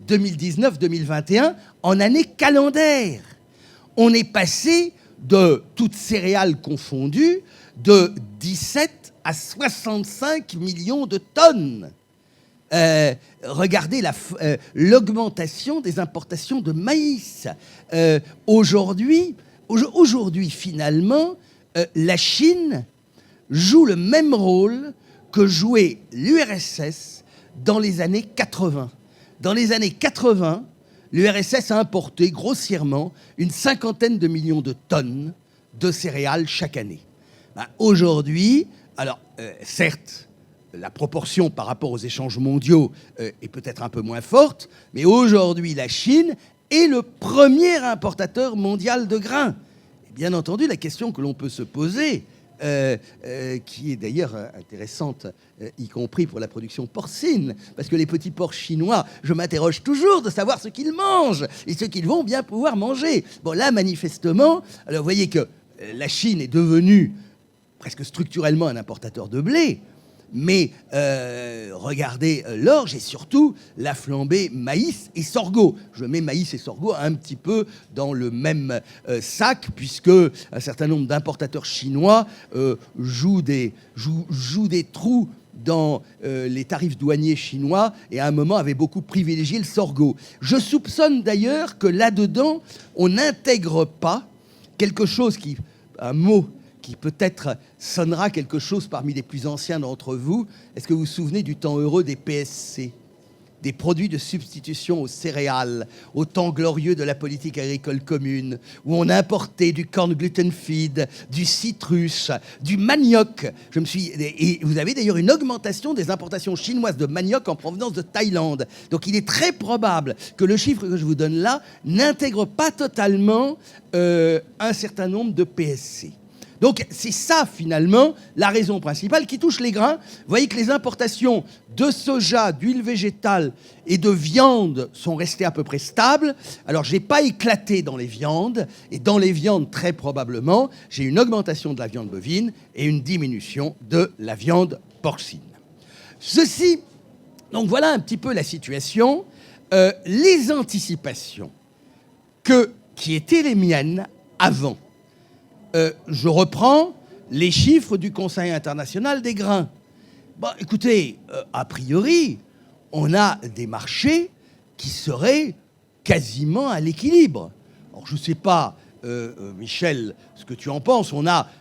2019-2021, en année calendaire. On est passé de toutes céréales confondues de 17 à 65 millions de tonnes. Regardez l'augmentation des importations de maïs. Aujourd'hui, finalement, la Chine joue le même rôle que jouait l'URSS dans les années 80. Dans les années 80, l'URSS a importé grossièrement une 50aine de millions de tonnes de céréales chaque année. Aujourd'hui, alors certes, la proportion par rapport aux échanges mondiaux est peut-être un peu moins forte, mais aujourd'hui, la Chine est le premier importateur mondial de grains. Et bien entendu, la question que l'on peut se poser, qui est d'ailleurs intéressante, y compris pour la production porcine, parce que les petits porcs chinois, je m'interroge toujours de savoir ce qu'ils mangent et ce qu'ils vont bien pouvoir manger. Bon, là, manifestement, alors vous voyez que la Chine est devenue presque structurellement un importateur de blé, mais regardez l'orge et surtout la flambée maïs et sorgho. Je mets maïs et sorgho un petit peu dans le même sac, puisque un certain nombre d'importateurs chinois jouent des trous dans les tarifs douaniers chinois et à un moment avait beaucoup privilégié le sorgho. Je soupçonne d'ailleurs que là-dedans, on n'intègre pas quelque chose un mot qui peut-être sonnera quelque chose parmi les plus anciens d'entre vous. Est-ce que vous vous souvenez du temps heureux des PSC ? Des produits de substitution aux céréales, au temps glorieux de la politique agricole commune, où on importait du corn gluten feed, du citrus, du manioc. Et vous avez d'ailleurs une augmentation des importations chinoises de manioc en provenance de Thaïlande. Donc il est très probable que le chiffre que je vous donne là n'intègre pas totalement un certain nombre de PSC. Donc c'est ça finalement la raison principale qui touche les grains. Vous voyez que les importations de soja, d'huile végétale et de viande sont restées à peu près stables. Alors je n'ai pas éclaté dans les viandes, et dans les viandes très probablement j'ai une augmentation de la viande bovine et une diminution de la viande porcine. Ceci, donc voilà un petit peu la situation. Les anticipations qui étaient les miennes avant. Je reprends les chiffres du Conseil international des grains. Bon, écoutez, a priori, on a des marchés qui seraient quasiment à l'équilibre. Alors, je ne sais pas, Michel, ce que tu en penses.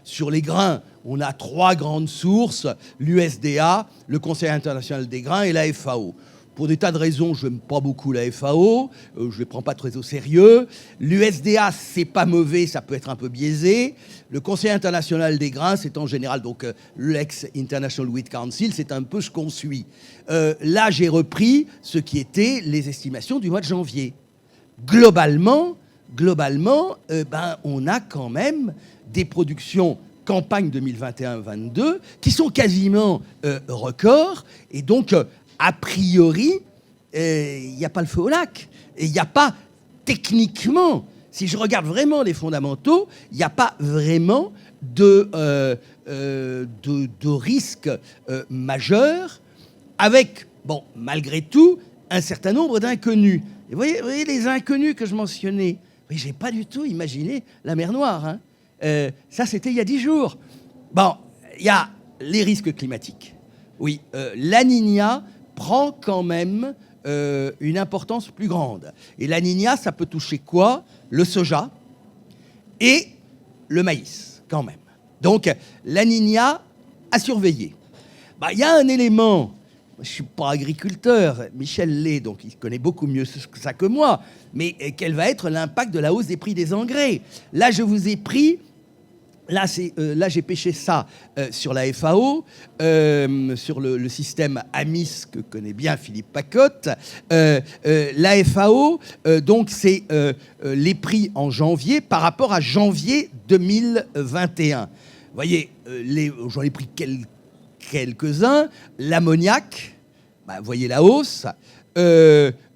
Sur les grains, on a 3 grandes sources, l'USDA, le Conseil international des grains et la FAO. Pour des tas de raisons, je n'aime pas beaucoup la FAO, je ne les prends pas très au sérieux. L'USDA, c'est pas mauvais, ça peut être un peu biaisé. Le Conseil international des grains, c'est en général, donc l'ex-International Wheat Council, c'est un peu ce qu'on suit. Là, j'ai repris ce qui étaient les estimations du mois de janvier. Globalement, on a quand même des productions campagne 2021-22 qui sont quasiment records, et donc a priori, il n'y a pas le feu au lac. Et il n'y a pas, techniquement, si je regarde vraiment les fondamentaux, il n'y a pas vraiment de risque majeur, avec, bon, malgré tout, un certain nombre d'inconnus. Et vous voyez les inconnus que je mentionnais. Oui, je n'ai pas du tout imaginé la mer Noire. Hein. Ça, c'était il y a 10 jours. Bon, il y a les risques climatiques. Oui, la Niña prend quand même une importance plus grande. Et la Niña, ça peut toucher quoi? Le soja et le maïs, quand même. Donc, la Niña à surveiller. Il y a un élément, je ne suis pas agriculteur, Michel l'est, donc il connaît beaucoup mieux ça que moi, mais quel va être l'impact de la hausse des prix des engrais? Là, je vous ai pris... Là, j'ai pêché ça sur la FAO, sur le système AMIS que connaît bien Philippe Pacotte. La FAO, donc, c'est les prix en janvier par rapport à janvier 2021. Vous voyez, j'en ai pris quelques-uns. L'ammoniac, vous voyez la hausse.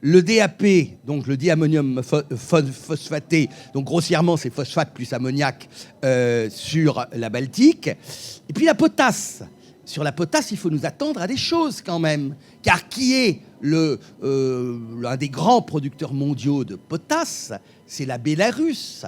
Le DAP, donc le diammonium phosphaté, donc grossièrement c'est phosphate plus ammoniac sur la Baltique. Et puis la potasse. Sur la potasse, il faut nous attendre à des choses quand même. Car qui est l'un des grands producteurs mondiaux de potasse? C'est la Bélarus,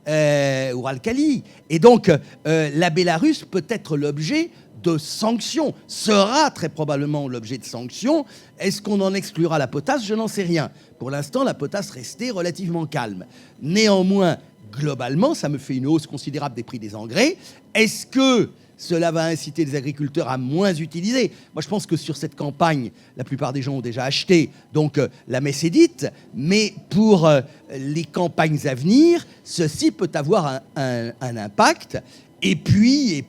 Uralkali. Et donc la Bélarus peut être l'objet de sanctions, sera très probablement l'objet de sanctions. Est-ce qu'on en exclura la potasse? Je n'en sais rien. Pour l'instant, la potasse restait relativement calme. Néanmoins, globalement, ça me fait une hausse considérable des prix des engrais. Est-ce que cela va inciter les agriculteurs à moins utiliser? Moi, je pense que sur cette campagne, la plupart des gens ont déjà acheté, donc la messe est dite. Mais pour les campagnes à venir, ceci peut avoir un impact. Et puis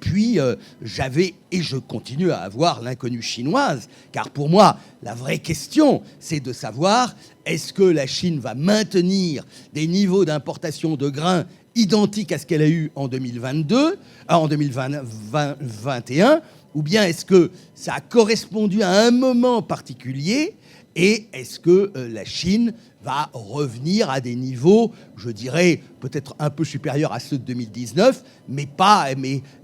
j'avais, et je continue à avoir l'inconnue chinoise, car pour moi, la vraie question, c'est de savoir, est-ce que la Chine va maintenir des niveaux d'importation de grains identiques à ce qu'elle a eu en 2021, ou bien est-ce que ça a correspondu à un moment particulier, et est-ce que la Chine va revenir à des niveaux, je dirais, peut-être un peu supérieurs à ceux de 2019, mais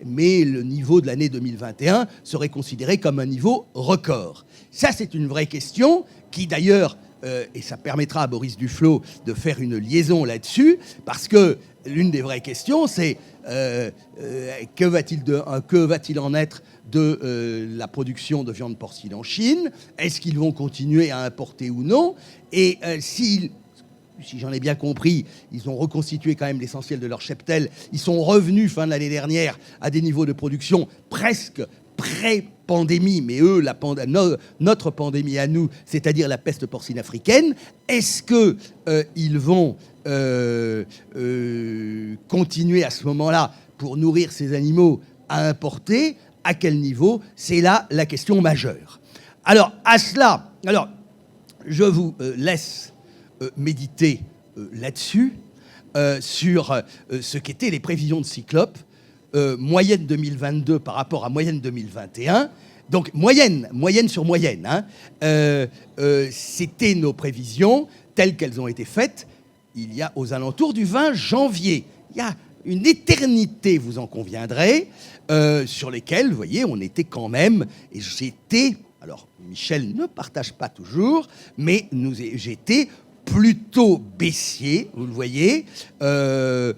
le niveau de l'année 2021 serait considéré comme un niveau record. Ça, c'est une vraie question qui, d'ailleurs, et ça permettra à Boris Duflot de faire une liaison là-dessus, parce que l'une des vraies questions, c'est que va-t-il en être de la production de viande porcine en Chine? Est-ce qu'ils vont continuer à importer ou non? Et si j'en ai bien compris, ils ont reconstitué quand même l'essentiel de leur cheptel. Ils sont revenus, fin de l'année dernière, à des niveaux de production presque pré-pandémie, mais eux, notre pandémie à nous, c'est-à-dire la peste porcine africaine. Est-ce qu'ils vont continuer à ce moment-là pour nourrir ces animaux à importer? À quel niveau? C'est là la question majeure. Alors, à cela, je vous laisse méditer là-dessus, sur ce qu'étaient les prévisions de Cyclope, moyenne 2022 par rapport à moyenne 2021. Donc, moyenne sur moyenne. Hein. C'était nos prévisions telles qu'elles ont été faites il y a aux alentours du 20 janvier. Il y a une éternité, vous en conviendrez, sur lesquelles, vous voyez, on était quand même, et j'étais, alors Michel ne partage pas toujours, mais j'étais plutôt baissier, vous le voyez. Je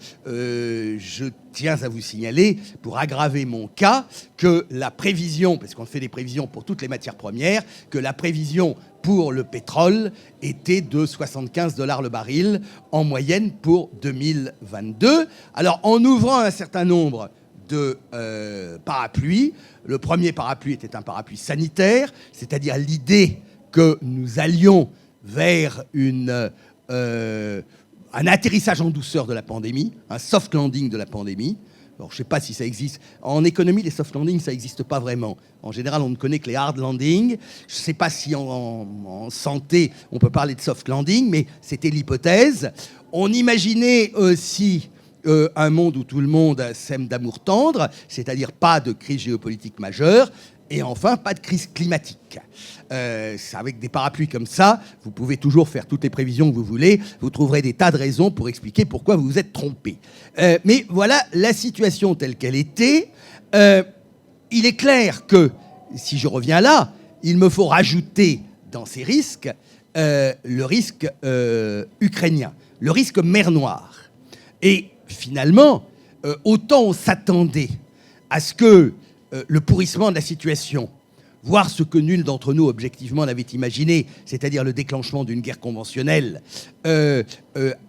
tiens à vous signaler, pour aggraver mon cas, que la prévision, parce qu'on fait des prévisions pour toutes les matières premières, que la prévision pour le pétrole était de 75 $ le baril en moyenne pour 2022. Alors, en ouvrant un certain nombre de parapluies, le premier parapluie était un parapluie sanitaire, c'est-à-dire l'idée que nous allions vers un atterrissage en douceur de la pandémie, un soft landing de la pandémie. Alors, je ne sais pas si ça existe. En économie, les soft landings, ça n'existe pas vraiment. En général, on ne connaît que les hard landings. Je ne sais pas si en santé, on peut parler de soft landing, mais c'était l'hypothèse. On imaginait aussi un monde où tout le monde s'aime d'amour tendre, c'est-à-dire pas de crise géopolitique majeure, et enfin, pas de crise climatique. Avec des parapluies comme ça, vous pouvez toujours faire toutes les prévisions que vous voulez. Vous trouverez des tas de raisons pour expliquer pourquoi vous vous êtes trompé. Mais voilà la situation telle qu'elle était. Il est clair que, si je reviens là, il me faut rajouter dans ces risques le risque ukrainien, le risque mer Noire. Et finalement, autant on s'attendait à ce que le pourrissement de la situation, voire ce que nul d'entre nous objectivement n'avait imaginé, c'est-à-dire le déclenchement d'une guerre conventionnelle,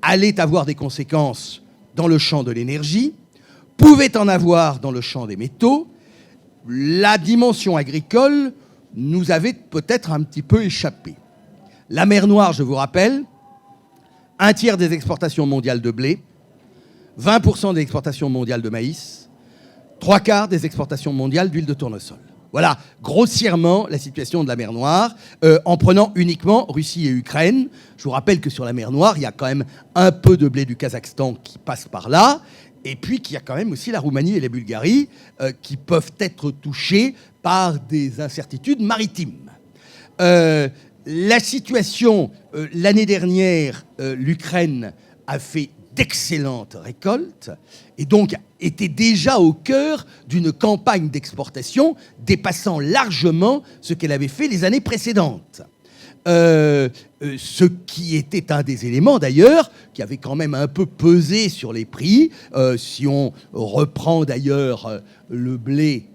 allait avoir des conséquences dans le champ de l'énergie, pouvait en avoir dans le champ des métaux. La dimension agricole nous avait peut-être un petit peu échappé. La mer Noire, je vous rappelle, 1/3 des exportations mondiales de blé, 20% des exportations mondiales de maïs, 3/4 des exportations mondiales d'huile de tournesol. Voilà, grossièrement, la situation de la mer Noire, en prenant uniquement Russie et Ukraine. Je vous rappelle que sur la mer Noire, il y a quand même un peu de blé du Kazakhstan qui passe par là, et puis qu'il y a quand même aussi la Roumanie et la Bulgarie qui peuvent être touchés par des incertitudes maritimes. La situation, l'année dernière, l'Ukraine a fait d'excellentes récoltes et donc était déjà au cœur d'une campagne d'exportation dépassant largement ce qu'elle avait fait les années précédentes. Ce qui était un des éléments d'ailleurs qui avait quand même un peu pesé sur les prix. Si on reprend d'ailleurs le blé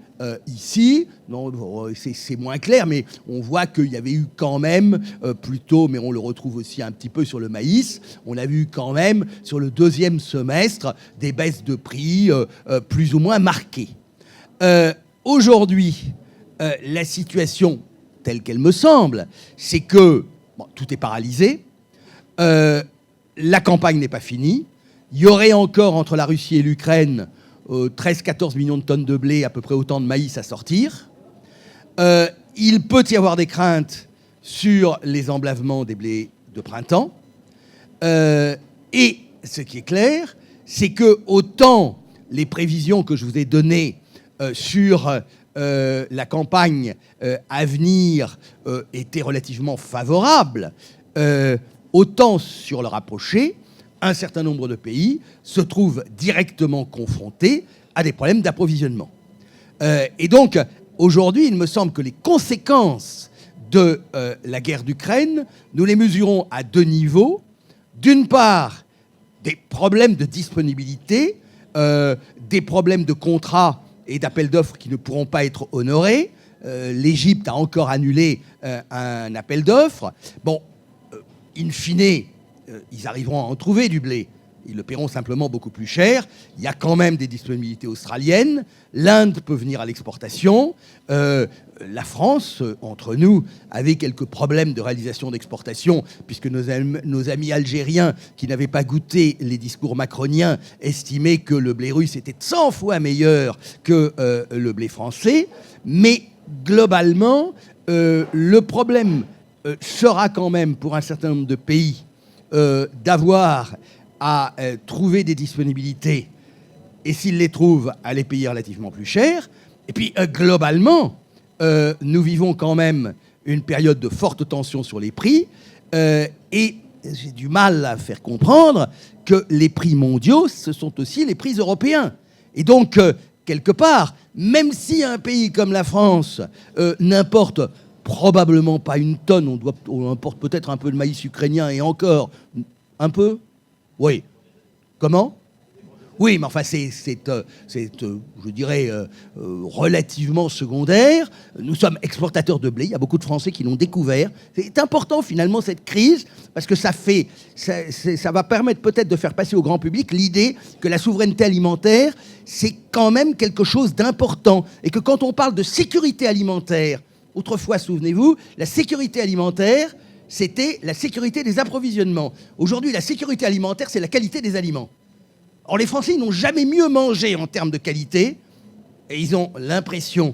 ici, non, c'est moins clair, mais on voit qu'il y avait eu quand même plutôt, mais on le retrouve aussi un petit peu sur le maïs, on a vu quand même sur le deuxième semestre des baisses de prix plus ou moins marquées. Aujourd'hui, la situation telle qu'elle me semble, c'est que tout est paralysé, la campagne n'est pas finie, il y aurait encore entre la Russie et l'Ukraine 13-14 millions de tonnes de blé, à peu près autant de maïs à sortir. Il peut y avoir des craintes sur les emblavements des blés de printemps. Et ce qui est clair, c'est que autant les prévisions que je vous ai données sur la campagne à venir étaient relativement favorables, autant sur le rapproché, un certain nombre de pays se trouvent directement confrontés à des problèmes d'approvisionnement. Et donc, aujourd'hui, il me semble que les conséquences de la guerre d'Ukraine, nous les mesurons à deux niveaux. D'une part, des problèmes de disponibilité, des problèmes de contrats et d'appels d'offres qui ne pourront pas être honorés. L'Égypte a encore annulé un appel d'offres. Bon, in fine, ils arriveront à en trouver du blé. Ils le paieront simplement beaucoup plus cher. Il y a quand même des disponibilités australiennes. L'Inde peut venir à l'exportation. La France, entre nous, avait quelques problèmes de réalisation d'exportation, puisque nos amis algériens, qui n'avaient pas goûté les discours macroniens, estimaient que le blé russe était 100 fois meilleur que le blé français. Mais globalement, le problème sera quand même, pour un certain nombre de pays, d'avoir à trouver des disponibilités, et s'ils les trouvent, à les payer relativement plus cher. Et puis, globalement, nous vivons quand même une période de forte tension sur les prix, et j'ai du mal à faire comprendre que les prix mondiaux, ce sont aussi les prix européens. Et donc, quelque part, même si un pays comme la France n'importe probablement pas une tonne, on importe peut-être un peu de maïs ukrainien, et encore, un peu. Oui. Comment ? Oui, mais enfin, c'est je dirais, relativement secondaire. Nous sommes exportateurs de blé. Il y a beaucoup de Français qui l'ont découvert. C'est important, finalement, cette crise, parce que ça va permettre peut-être de faire passer au grand public l'idée que la souveraineté alimentaire, c'est quand même quelque chose d'important. Et que quand on parle de sécurité alimentaire, autrefois, souvenez-vous, la sécurité alimentaire, c'était la sécurité des approvisionnements. Aujourd'hui, la sécurité alimentaire, c'est la qualité des aliments. Or, les Français n'ont jamais mieux mangé en termes de qualité, et ils ont l'impression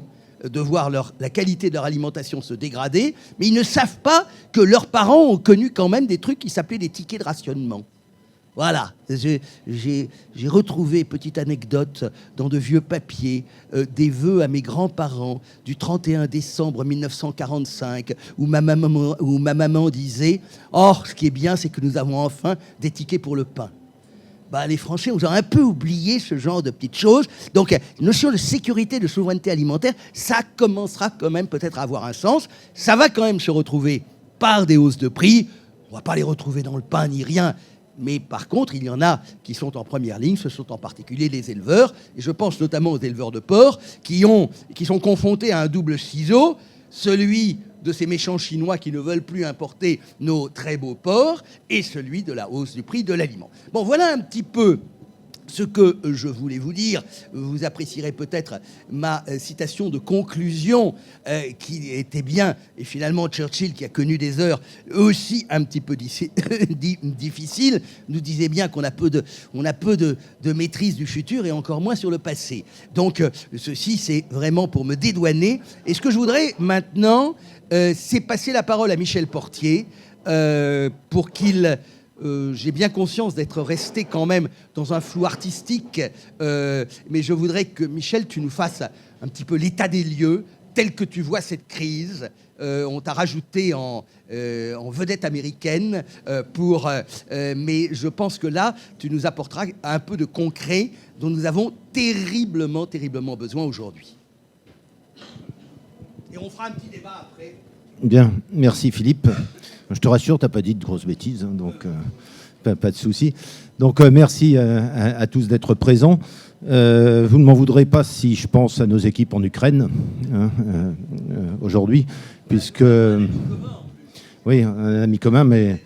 de voir la qualité de leur alimentation se dégrader, mais ils ne savent pas que leurs parents ont connu quand même des trucs qui s'appelaient des tickets de rationnement. Voilà, j'ai retrouvé, petite anecdote, dans de vieux papiers, des vœux à mes grands-parents du 31 décembre 1945, où ma maman disait « Oh, ce qui est bien, c'est que nous avons enfin des tickets pour le pain ». Bah, les Français ont un peu oublié ce genre de petites choses. Donc, notion de sécurité, de souveraineté alimentaire, ça commencera quand même peut-être à avoir un sens. Ça va quand même se retrouver par des hausses de prix. On ne va pas les retrouver dans le pain ni rien. Mais par contre, il y en a qui sont en première ligne, ce sont en particulier les éleveurs, et je pense notamment aux éleveurs de porc, qui sont confrontés à un double ciseau, celui de ces méchants Chinois qui ne veulent plus importer nos très beaux porcs, et celui de la hausse du prix de l'aliment. Bon, voilà un petit peu ce que je voulais vous dire. Vous apprécierez peut-être ma citation de conclusion qui était bien, et finalement Churchill, qui a connu des heures aussi un petit peu difficiles, nous disait bien qu'on a peu de maîtrise du futur et encore moins sur le passé. Donc ceci, c'est vraiment pour me dédouaner. Et ce que je voudrais maintenant, c'est passer la parole à Michel Portier pour qu'il... j'ai bien conscience d'être resté quand même dans un flou artistique, mais je voudrais que, Michel, tu nous fasses un petit peu l'état des lieux, tel que tu vois cette crise. On t'a rajouté en vedette américaine, mais je pense que là, tu nous apporteras un peu de concret dont nous avons terriblement, terriblement besoin aujourd'hui. Et on fera un petit débat après. Bien, merci Philippe. Je te rassure, tu n'as pas dit de grosses bêtises, hein, donc pas de souci. Donc merci à tous d'être présents. Vous ne m'en voudrez pas si je pense à nos équipes en Ukraine aujourd'hui, puisque... Oui, un ami commun, mais...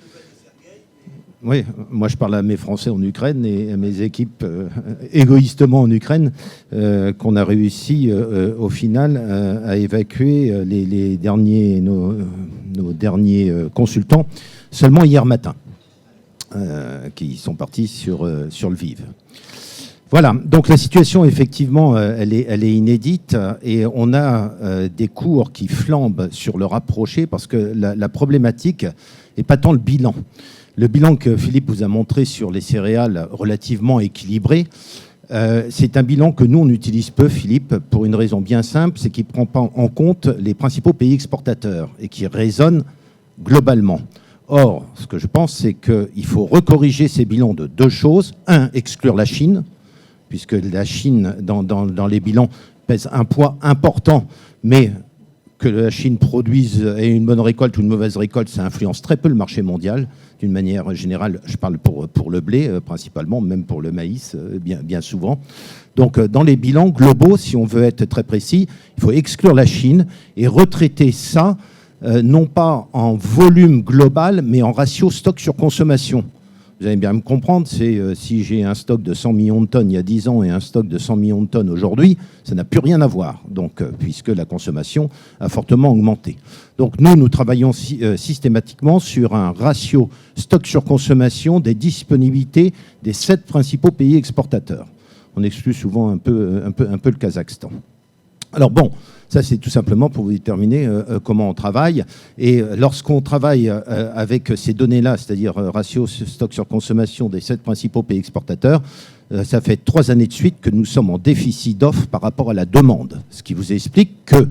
Oui, moi je parle à mes Français en Ukraine et à mes équipes égoïstement en Ukraine, qu'on a réussi au final à évacuer nos derniers consultants seulement hier matin, qui sont partis sur le Lviv. Voilà, donc la situation effectivement elle est inédite et on a des cours qui flambent sur le rapproché parce que la problématique n'est pas tant le bilan. Le bilan que Philippe vous a montré sur les céréales relativement équilibré, c'est un bilan que nous, on utilise peu, Philippe, pour une raison bien simple, c'est qu'il ne prend pas en compte les principaux pays exportateurs et qui raisonne globalement. Or, ce que je pense, c'est qu'il faut recorriger ces bilans de deux choses. Un, exclure la Chine, puisque la Chine, dans les bilans, pèse un poids important, mais que la Chine produise ait une bonne récolte ou une mauvaise récolte, ça influence très peu le marché mondial. D'une manière générale, je parle pour le blé principalement, même pour le maïs bien souvent. Donc dans les bilans globaux, si on veut être très précis, il faut exclure la Chine et retraiter ça, non pas en volume global, mais en ratio stock sur consommation. Vous allez bien me comprendre, c'est si j'ai un stock de 100 millions de tonnes il y a 10 ans et un stock de 100 millions de tonnes aujourd'hui, ça n'a plus rien à voir, donc, puisque la consommation a fortement augmenté. Donc nous travaillons systématiquement sur un ratio stock sur consommation des disponibilités des 7 principaux pays exportateurs. On exclut souvent un peu le Kazakhstan. Alors bon, ça c'est tout simplement pour vous déterminer comment on travaille. Et lorsqu'on travaille avec ces données-là, c'est-à-dire ratio stock sur consommation des 7 principaux pays exportateurs, ça fait 3 années de suite que nous sommes en déficit d'offres par rapport à la demande. Ce qui vous explique que,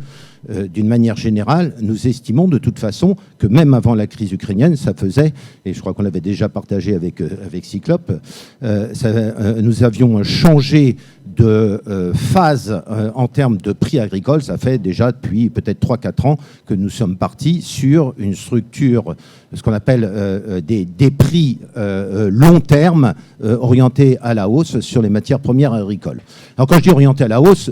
d'une manière générale, nous estimons de toute façon que même avant la crise ukrainienne, ça faisait, et je crois qu'on l'avait déjà partagé avec Cyclope, nous avions changé de phase en termes de prix agricoles. Ça fait déjà depuis peut-être 3-4 ans que nous sommes partis sur une structure, ce qu'on appelle des prix long terme orientés à la hausse sur les matières premières agricoles. Alors quand je dis orientés à la hausse,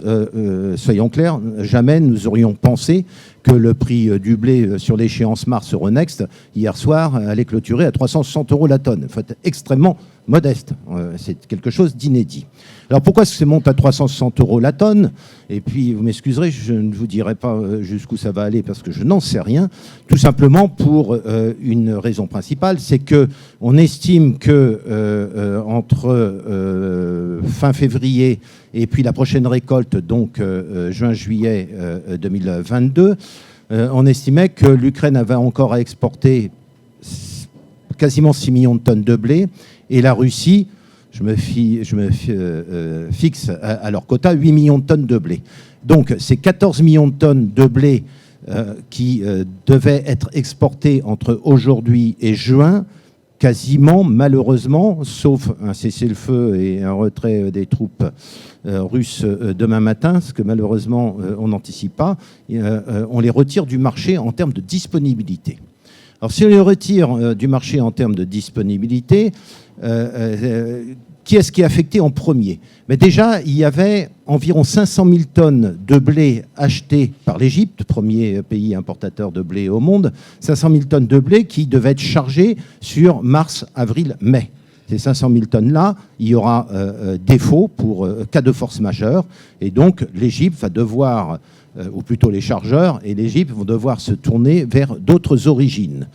soyons clairs, jamais nous aurions pensé que le prix du blé sur l'échéance Mars-Euronext, hier soir, allait clôturer à 360 € la tonne. Il faut être extrêmement modeste. C'est quelque chose d'inédit. Alors pourquoi est-ce que ça monte à 360 € la tonne? Et puis, vous m'excuserez, je ne vous dirai pas jusqu'où ça va aller parce que je n'en sais rien. Tout simplement pour une raison principale, c'est qu'on estime que entre fin février et puis la prochaine récolte, donc juin-juillet 2022, on estimait que l'Ukraine avait encore à exporter quasiment 6 millions de tonnes de blé et la Russie, je me fixe à leur quota 8 millions de tonnes de blé. Donc ces 14 millions de tonnes de blé qui devaient être exportées entre aujourd'hui et juin, quasiment, malheureusement, sauf un cessez-le-feu et un retrait des troupes russes demain matin, ce que malheureusement on n'anticipe pas, on les retire du marché en termes de disponibilité. Alors si on les retire du marché en termes de disponibilité, qui est-ce qui est affecté en premier? Mais déjà, il y avait environ 500 000 tonnes de blé achetées par l'Égypte, premier pays importateur de blé au monde, 500 000 tonnes de blé qui devaient être chargées sur mars, avril, mai. Ces 500 000 tonnes-là, il y aura défaut pour cas de force majeure, et donc l'Égypte va devoir, ou plutôt les chargeurs, et l'Égypte vont devoir se tourner vers d'autres origines.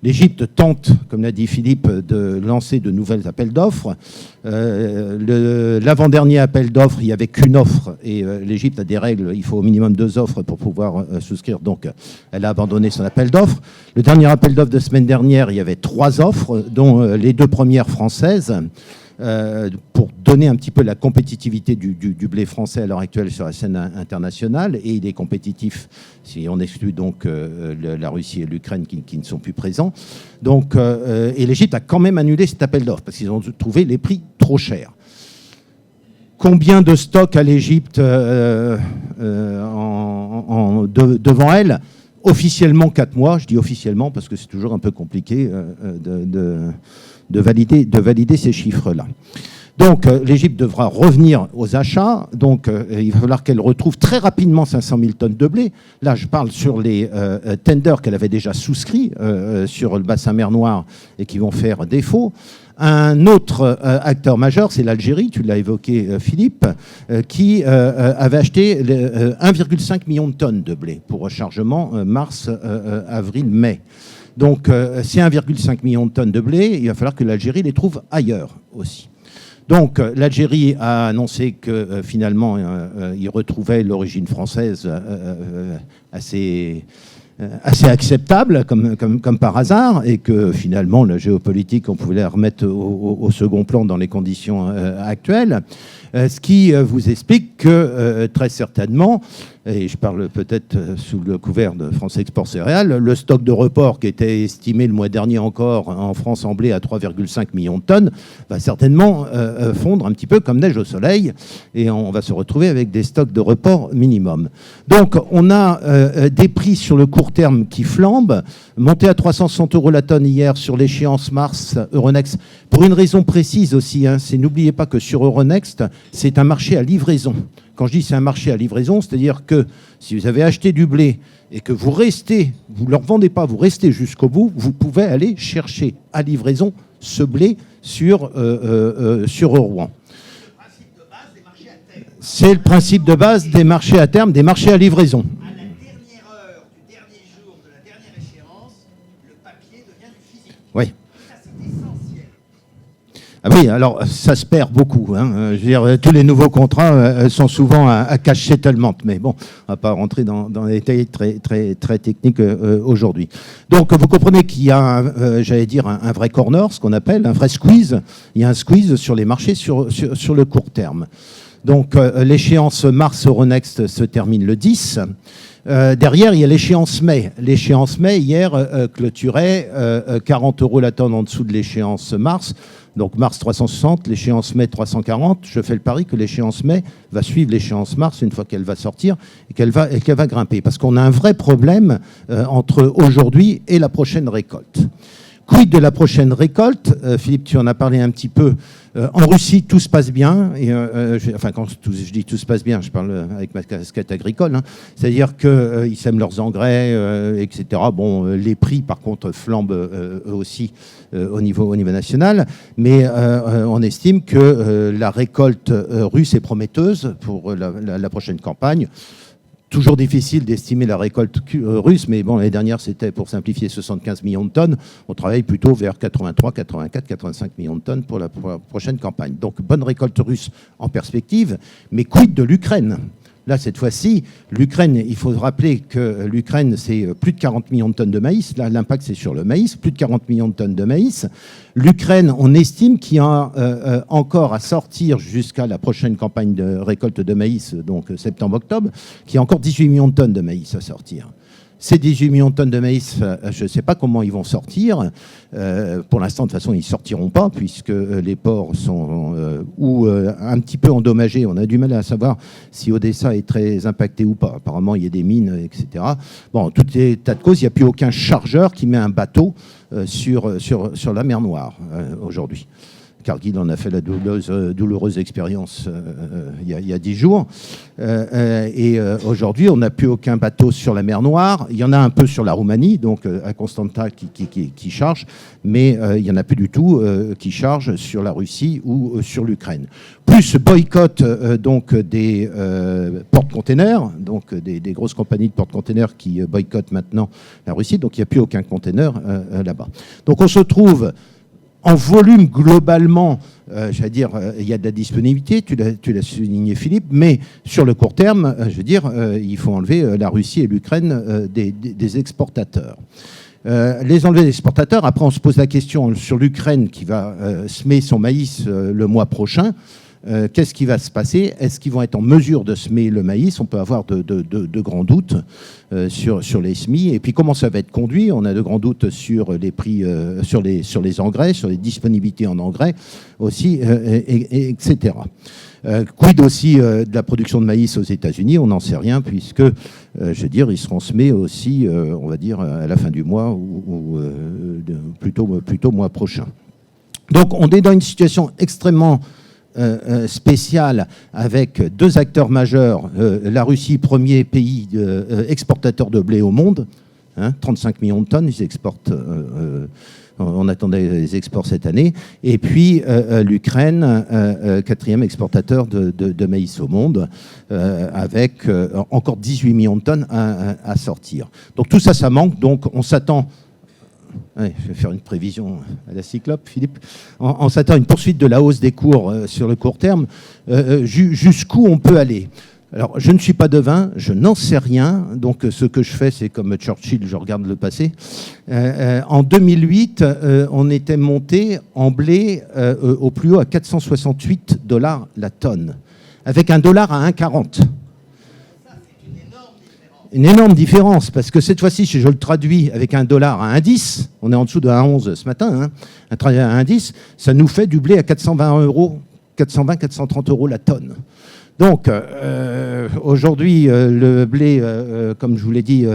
L'Égypte tente, comme l'a dit Philippe, de lancer de nouvelles appels d'offres. L'avant-dernier appel d'offres, il n'y avait qu'une offre et l'Égypte a des règles, il faut au minimum 2 offres pour pouvoir souscrire, donc elle a abandonné son appel d'offres. Le dernier appel d'offres de semaine dernière, il y avait 3 offres, dont les 2 premières françaises. Pour donner un petit peu la compétitivité du blé français à l'heure actuelle sur la scène internationale, et il est compétitif si on exclut donc la Russie et l'Ukraine qui ne sont plus présents. Donc, et l'Égypte a quand même annulé cet appel d'offres parce qu'ils ont trouvé les prix trop chers. Combien de stocks a l'Égypte devant elle? Officiellement 4 mois, je dis officiellement parce que c'est toujours un peu compliqué de valider ces chiffres-là. Donc l'Égypte devra revenir aux achats, donc il va falloir qu'elle retrouve très rapidement 500 000 tonnes de blé. Là, je parle sur les tenders qu'elle avait déjà souscrits sur le bassin mer Noire et qui vont faire défaut. Un autre acteur majeur, c'est l'Algérie, tu l'as évoqué Philippe, qui avait acheté 1,5 million de tonnes de blé pour rechargement mars, avril, mai. Donc ces 1,5 million de tonnes de blé, il va falloir que l'Algérie les trouve ailleurs aussi. Donc l'Algérie a annoncé que finalement il retrouvait l'origine française assez assez acceptable comme par hasard, et que finalement la géopolitique, on pouvait la remettre au second plan dans les conditions actuelles, ce qui vous explique que très certainement, et je parle peut-être sous le couvert de France Export Céréales, le stock de report qui était estimé le mois dernier encore en France en blé à 3,5 millions de tonnes va certainement fondre un petit peu comme neige au soleil, et on va se retrouver avec des stocks de report minimum. Donc on a des prix sur le court terme qui flambent, monté à 360 € la tonne hier sur l'échéance mars Euronext, pour une raison précise aussi, hein, c'est n'oubliez pas que sur Euronext, c'est un marché à livraison. Quand je dis c'est un marché à livraison, c'est-à-dire que si vous avez acheté du blé et que vous restez, vous ne le revendez pas, vous restez jusqu'au bout, vous pouvez aller chercher à livraison ce blé sur Rouen. C'est le principe de base des marchés à terme, des marchés à livraison. À la dernière heure du dernier jour de la dernière échéance, le papier devient du physique. Oui. Ça, c'est essentiel. Ah oui, alors ça se perd beaucoup. Hein. Je veux dire, tous les nouveaux contrats sont souvent à cash settlement, mais bon, on ne va pas rentrer dans les détails très techniques aujourd'hui. Donc vous comprenez qu'il y a, j'allais dire, un vrai corner, ce qu'on appelle un vrai squeeze. Il y a un squeeze sur les marchés sur le court terme. Donc l'échéance mars Euronext se termine le 10. Derrière, il y a l'échéance mai. L'échéance mai, hier, clôturait 40 € la tonne en dessous de l'échéance mars. Donc mars 360, l'échéance mai 340. Je fais le pari que l'échéance mai va suivre l'échéance mars une fois qu'elle va sortir et qu'elle va grimper. Parce qu'on a un vrai problème entre aujourd'hui et la prochaine récolte. Quid de la prochaine récolte? Philippe, tu en as parlé un petit peu. En Russie, tout se passe bien. Et, enfin, quand je dis tout se passe bien, je parle avec ma casquette agricole. Hein. C'est-à-dire qu'ils sèment leurs engrais, etc. Bon, les prix, par contre, flambent eux aussi au niveau national. Mais on estime que la récolte russe est prometteuse pour la prochaine campagne. Toujours difficile d'estimer la récolte russe, mais bon, l'année dernière, c'était, pour simplifier, 75 millions de tonnes. On travaille plutôt vers 83, 84, 85 millions de tonnes pour la prochaine campagne. Donc, bonne récolte russe en perspective, mais quid de l'Ukraine ? Là, cette fois-ci, l'Ukraine, il faut rappeler que l'Ukraine, c'est plus de 40 millions de tonnes de maïs. Là, l'impact, c'est sur le maïs, plus de 40 millions de tonnes de maïs. L'Ukraine, on estime qu'il y a encore à sortir jusqu'à la prochaine campagne de récolte de maïs, donc septembre-octobre, qu'il y a encore 18 millions de tonnes de maïs à sortir. Ces 18 millions de tonnes de maïs, je ne sais pas comment ils vont sortir. Pour l'instant, de toute façon, ils ne sortiront pas puisque les ports sont un petit peu endommagés. On a du mal à savoir si Odessa est très impacté ou pas. Apparemment, il y a des mines, etc. Bon, tout est tas de causes. Il n'y a plus aucun chargeur qui met un bateau sur la mer Noire aujourd'hui. Cargill en a fait la douloureuse expérience il y a 10 jours. Et aujourd'hui, on n'a plus aucun bateau sur la mer Noire. Il y en a un peu sur la Roumanie, donc à Constanta qui charge, mais il n'y en a plus du tout qui charge sur la Russie ou sur l'Ukraine. Plus boycott donc des porte-containers, donc des grosses compagnies de porte-containers qui boycottent maintenant la Russie, donc il n'y a plus aucun container là-bas. Donc on se trouve en volume, globalement, j'allais dire, il y a de la disponibilité, tu l'as souligné, Philippe, mais sur le court terme, je veux dire, il faut enlever la Russie et l'Ukraine des exportateurs. Les enlever des exportateurs, après on se pose la question sur l'Ukraine qui va semer son maïs le mois prochain. Qu'est-ce qui va se passer? Est-ce qu'ils vont être en mesure de semer le maïs? On peut avoir de grands doutes sur les semis. Et puis comment ça va être conduit? On a de grands doutes sur les prix, sur les engrais, sur les disponibilités en engrais aussi, etc. Quid aussi de la production de maïs aux États-Unis? On n'en sait rien puisque, je veux dire, ils seront semés aussi, on va dire, à la fin du mois ou plutôt mois prochain. Donc on est dans une situation extrêmement spéciale avec deux acteurs majeurs, la Russie, premier pays exportateur de blé au monde, 35 millions de tonnes, ils exportent, on attendait les exports cette année, et puis l'Ukraine, quatrième exportateur de maïs au monde, avec encore 18 millions de tonnes à sortir. Donc tout ça, ça manque, donc on s'attend... Ouais, je vais faire une prévision à la cyclope, Philippe. On s'attend à une poursuite de la hausse des cours sur le court terme. Jusqu'où on peut aller? Alors, je ne suis pas devin, je n'en sais rien. Donc, ce que je fais, c'est comme Churchill, je regarde le passé. En 2008, on était monté en blé au plus haut à 468 $ la tonne, avec un dollar à 1,40. Une énorme différence, parce que cette fois-ci, si je le traduis avec un dollar à 1,10, on est en dessous de 1,11 ce matin, hein, un traduit à 1,10, ça nous fait du blé à 430 € la tonne. Donc, aujourd'hui, le blé, comme je vous l'ai dit,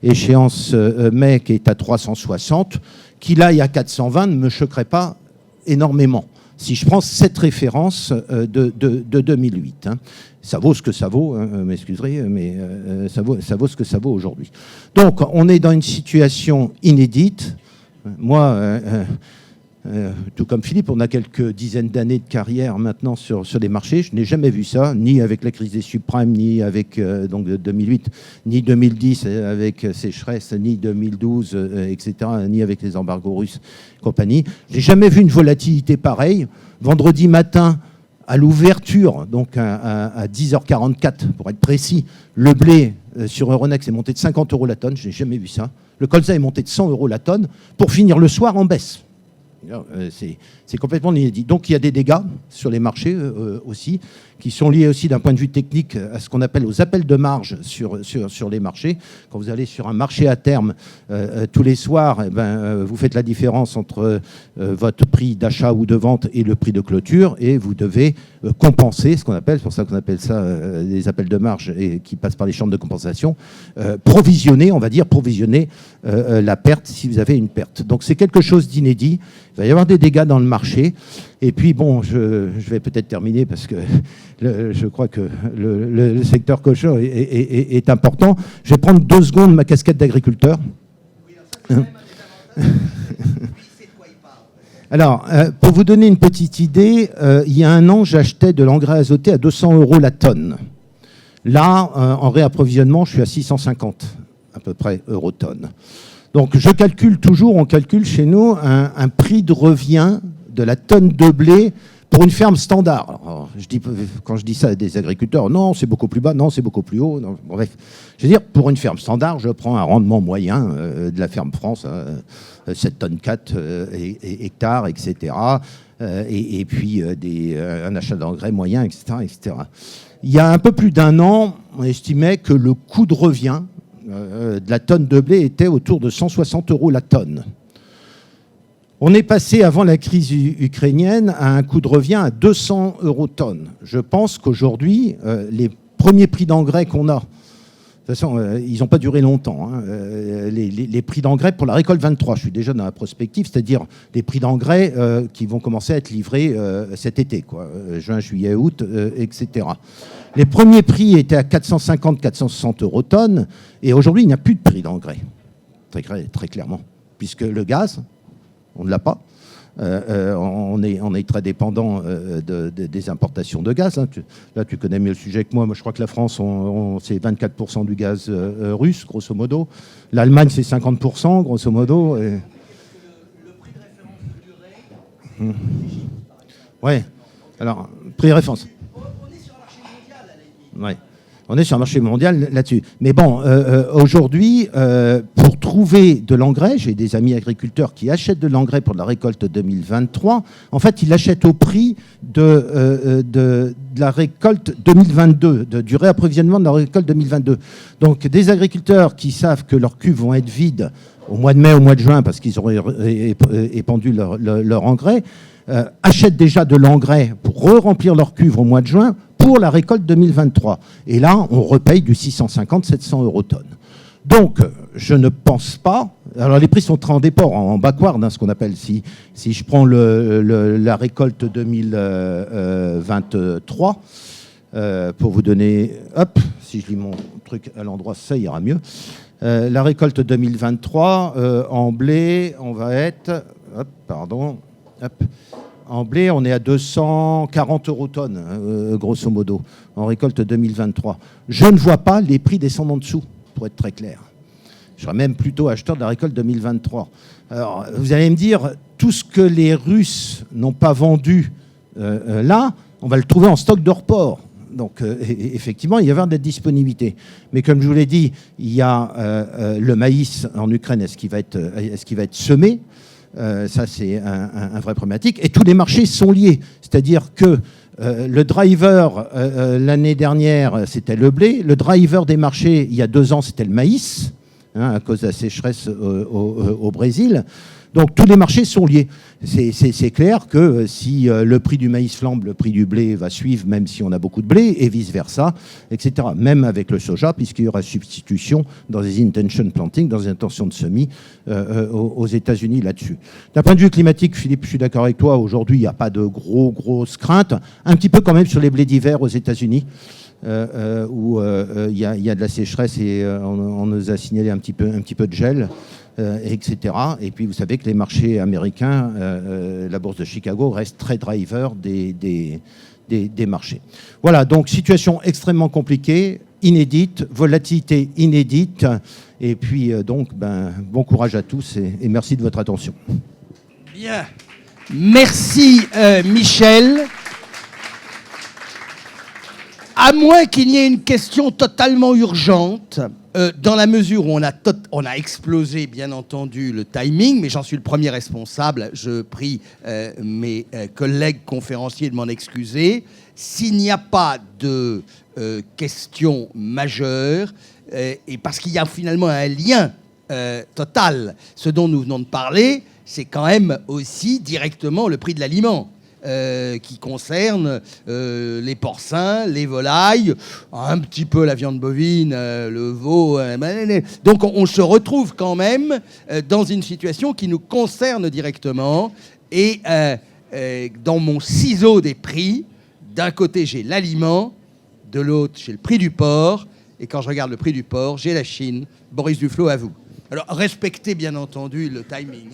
échéance mai, qui est à 360, qu'il aille à 420 ne me choquerait pas énormément. Si je prends cette référence de 2008, hein. Ça vaut ce que ça vaut, hein, m'excuserez, mais ça vaut ce que ça vaut aujourd'hui. Donc, on est dans une situation inédite. Moi, tout comme Philippe, on a quelques dizaines d'années de carrière maintenant sur les marchés. Je n'ai jamais vu ça, ni avec la crise des subprimes, ni avec donc 2008, ni 2010 avec sécheresse, ni 2012, etc., ni avec les embargos russes et compagnie. Je n'ai jamais vu une volatilité pareille. Vendredi matin, à l'ouverture, donc à 10h44 pour être précis, le blé sur Euronext est monté de 50 € la tonne. Je n'ai jamais vu ça. Le colza est monté de 100 € la tonne pour finir le soir en baisse. C'est complètement inédit. Donc il y a des dégâts sur les marchés aussi, qui sont liés aussi d'un point de vue technique à ce qu'on appelle aux appels de marge sur les marchés. Quand vous allez sur un marché à terme tous les soirs, vous faites la différence entre votre prix d'achat ou de vente et le prix de clôture, et vous devez compenser ce qu'on appelle, c'est pour ça qu'on appelle ça les appels de marge et qui passent par les chambres de compensation, provisionner, on va dire, provisionner la perte si vous avez une perte. Donc c'est quelque chose d'inédit. Il va y avoir des dégâts dans le marché. Et puis, bon, je vais peut-être terminer parce que je crois que le secteur cochon est important. Je vais prendre 2 secondes ma casquette d'agriculteur. Alors, pour vous donner une petite idée, il y a un an, j'achetais de l'engrais azoté à 200 € la tonne. Là, en réapprovisionnement, je suis à 650 à peu près €-tonne. Donc, je calcule toujours, on calcule chez nous un prix de revient de la tonne de blé pour une ferme standard. Alors, quand je dis ça à des agriculteurs, non, c'est beaucoup plus bas, non, c'est beaucoup plus haut. Non, bref, je veux dire, pour une ferme standard, je prends un rendement moyen de la ferme France, 7 tonnes 4 hectares, etc. Et puis un achat d'engrais moyen, etc., etc. Il y a un peu plus d'un an, on estimait que le coût de revient de la tonne de blé était autour de 160 € la tonne. On est passé, avant la crise ukrainienne, à un coût de revient à 200 € tonne. Je pense qu'aujourd'hui, les premiers prix d'engrais qu'on a, de toute façon, ils n'ont pas duré longtemps, hein, les prix d'engrais pour la récolte 23, je suis déjà dans la prospective, c'est-à-dire des prix d'engrais qui vont commencer à être livrés cet été, quoi, juin, juillet, août, etc. Les premiers prix étaient à 450-460 € tonne, et aujourd'hui, il n'y a plus de prix d'engrais, très clairement, puisque le gaz, on ne l'a pas. On est très dépendant des importations de gaz. Hein. Là, tu connais mieux le sujet que moi. Moi, je crois que la France, c'est 24% du gaz russe, grosso modo. L'Allemagne, c'est 50%, grosso modo. Et... Le prix de référence durée. Ouais. Alors, prix de référence. On est sur un marché mondial, à la limite. Ouais. On est sur un marché mondial là-dessus. Mais bon, aujourd'hui, pour trouver de l'engrais, j'ai des amis agriculteurs qui achètent de l'engrais pour la récolte 2023. En fait, ils l'achètent au prix de la récolte 2022, du réapprovisionnement de la récolte 2022. Donc, des agriculteurs qui savent que leurs cuves vont être vides au mois de mai, au mois de juin, parce qu'ils auraient épandu leur engrais, achètent déjà de l'engrais pour re-remplir leur cuve au mois de juin, pour la récolte 2023. Et là, on repaye du 650-700 € tonne. Donc, je ne pense pas... Alors, les prix sont très en déport, en backward, hein, ce qu'on appelle. Si je prends la récolte 2023, pour vous donner... Hop, si je lis mon truc à l'endroit, ça ira mieux. La récolte 2023, en blé, on va être... Hop, pardon. Hop. En blé, on est à 240 € tonne, grosso modo, en récolte 2023. Je ne vois pas les prix descendre en dessous, pour être très clair. Je serais même plutôt acheteur de la récolte 2023. Alors, vous allez me dire, tout ce que les Russes n'ont pas vendu là, on va le trouver en stock de report. Donc, effectivement, il y avait de la disponibilité. Mais comme je vous l'ai dit, il y a le maïs en Ukraine. Est-ce qu'il va être semé? Ça, c'est un vrai problématique. Et tous les marchés sont liés. C'est-à-dire que le driver, l'année dernière, c'était le blé. Le driver des marchés, il y a 2 ans, c'était le maïs, hein, à cause de la sécheresse au Brésil. Donc tous les marchés sont liés. C'est clair que si le prix du maïs flambe, le prix du blé va suivre, même si on a beaucoup de blé, et vice-versa, etc. Même avec le soja, puisqu'il y aura substitution dans les intention planting, dans les intentions de semis aux États-Unis là-dessus. D'un point de vue climatique, Philippe, je suis d'accord avec toi, aujourd'hui, il n'y a pas de grosses craintes. Un petit peu quand même sur les blés d'hiver aux États-Unis. Où il y a de la sécheresse et on nous a signalé un petit peu de gel, etc. Et puis vous savez que les marchés américains, la bourse de Chicago reste très driver des marchés. Voilà, donc situation extrêmement compliquée, inédite, volatilité inédite. Et puis donc, bon courage à tous et merci de votre attention. Bien. Merci Michel. À moins qu'il y ait une question totalement urgente, dans la mesure où on a explosé, bien entendu, le timing, mais j'en suis le premier responsable, je prie mes collègues conférenciers de m'en excuser. S'il n'y a pas de questions majeures, et parce qu'il y a finalement un lien total, ce dont nous venons de parler, c'est quand même aussi directement le prix de l'aliment. Qui concerne les porcins, les volailles, un petit peu la viande bovine, le veau. Donc on se retrouve quand même dans une situation qui nous concerne directement. Et dans mon ciseau des prix, d'un côté j'ai l'aliment, de l'autre j'ai le prix du porc. Et quand je regarde le prix du porc, j'ai la Chine. Boris Duflot, à vous. Alors respectez bien entendu le timing.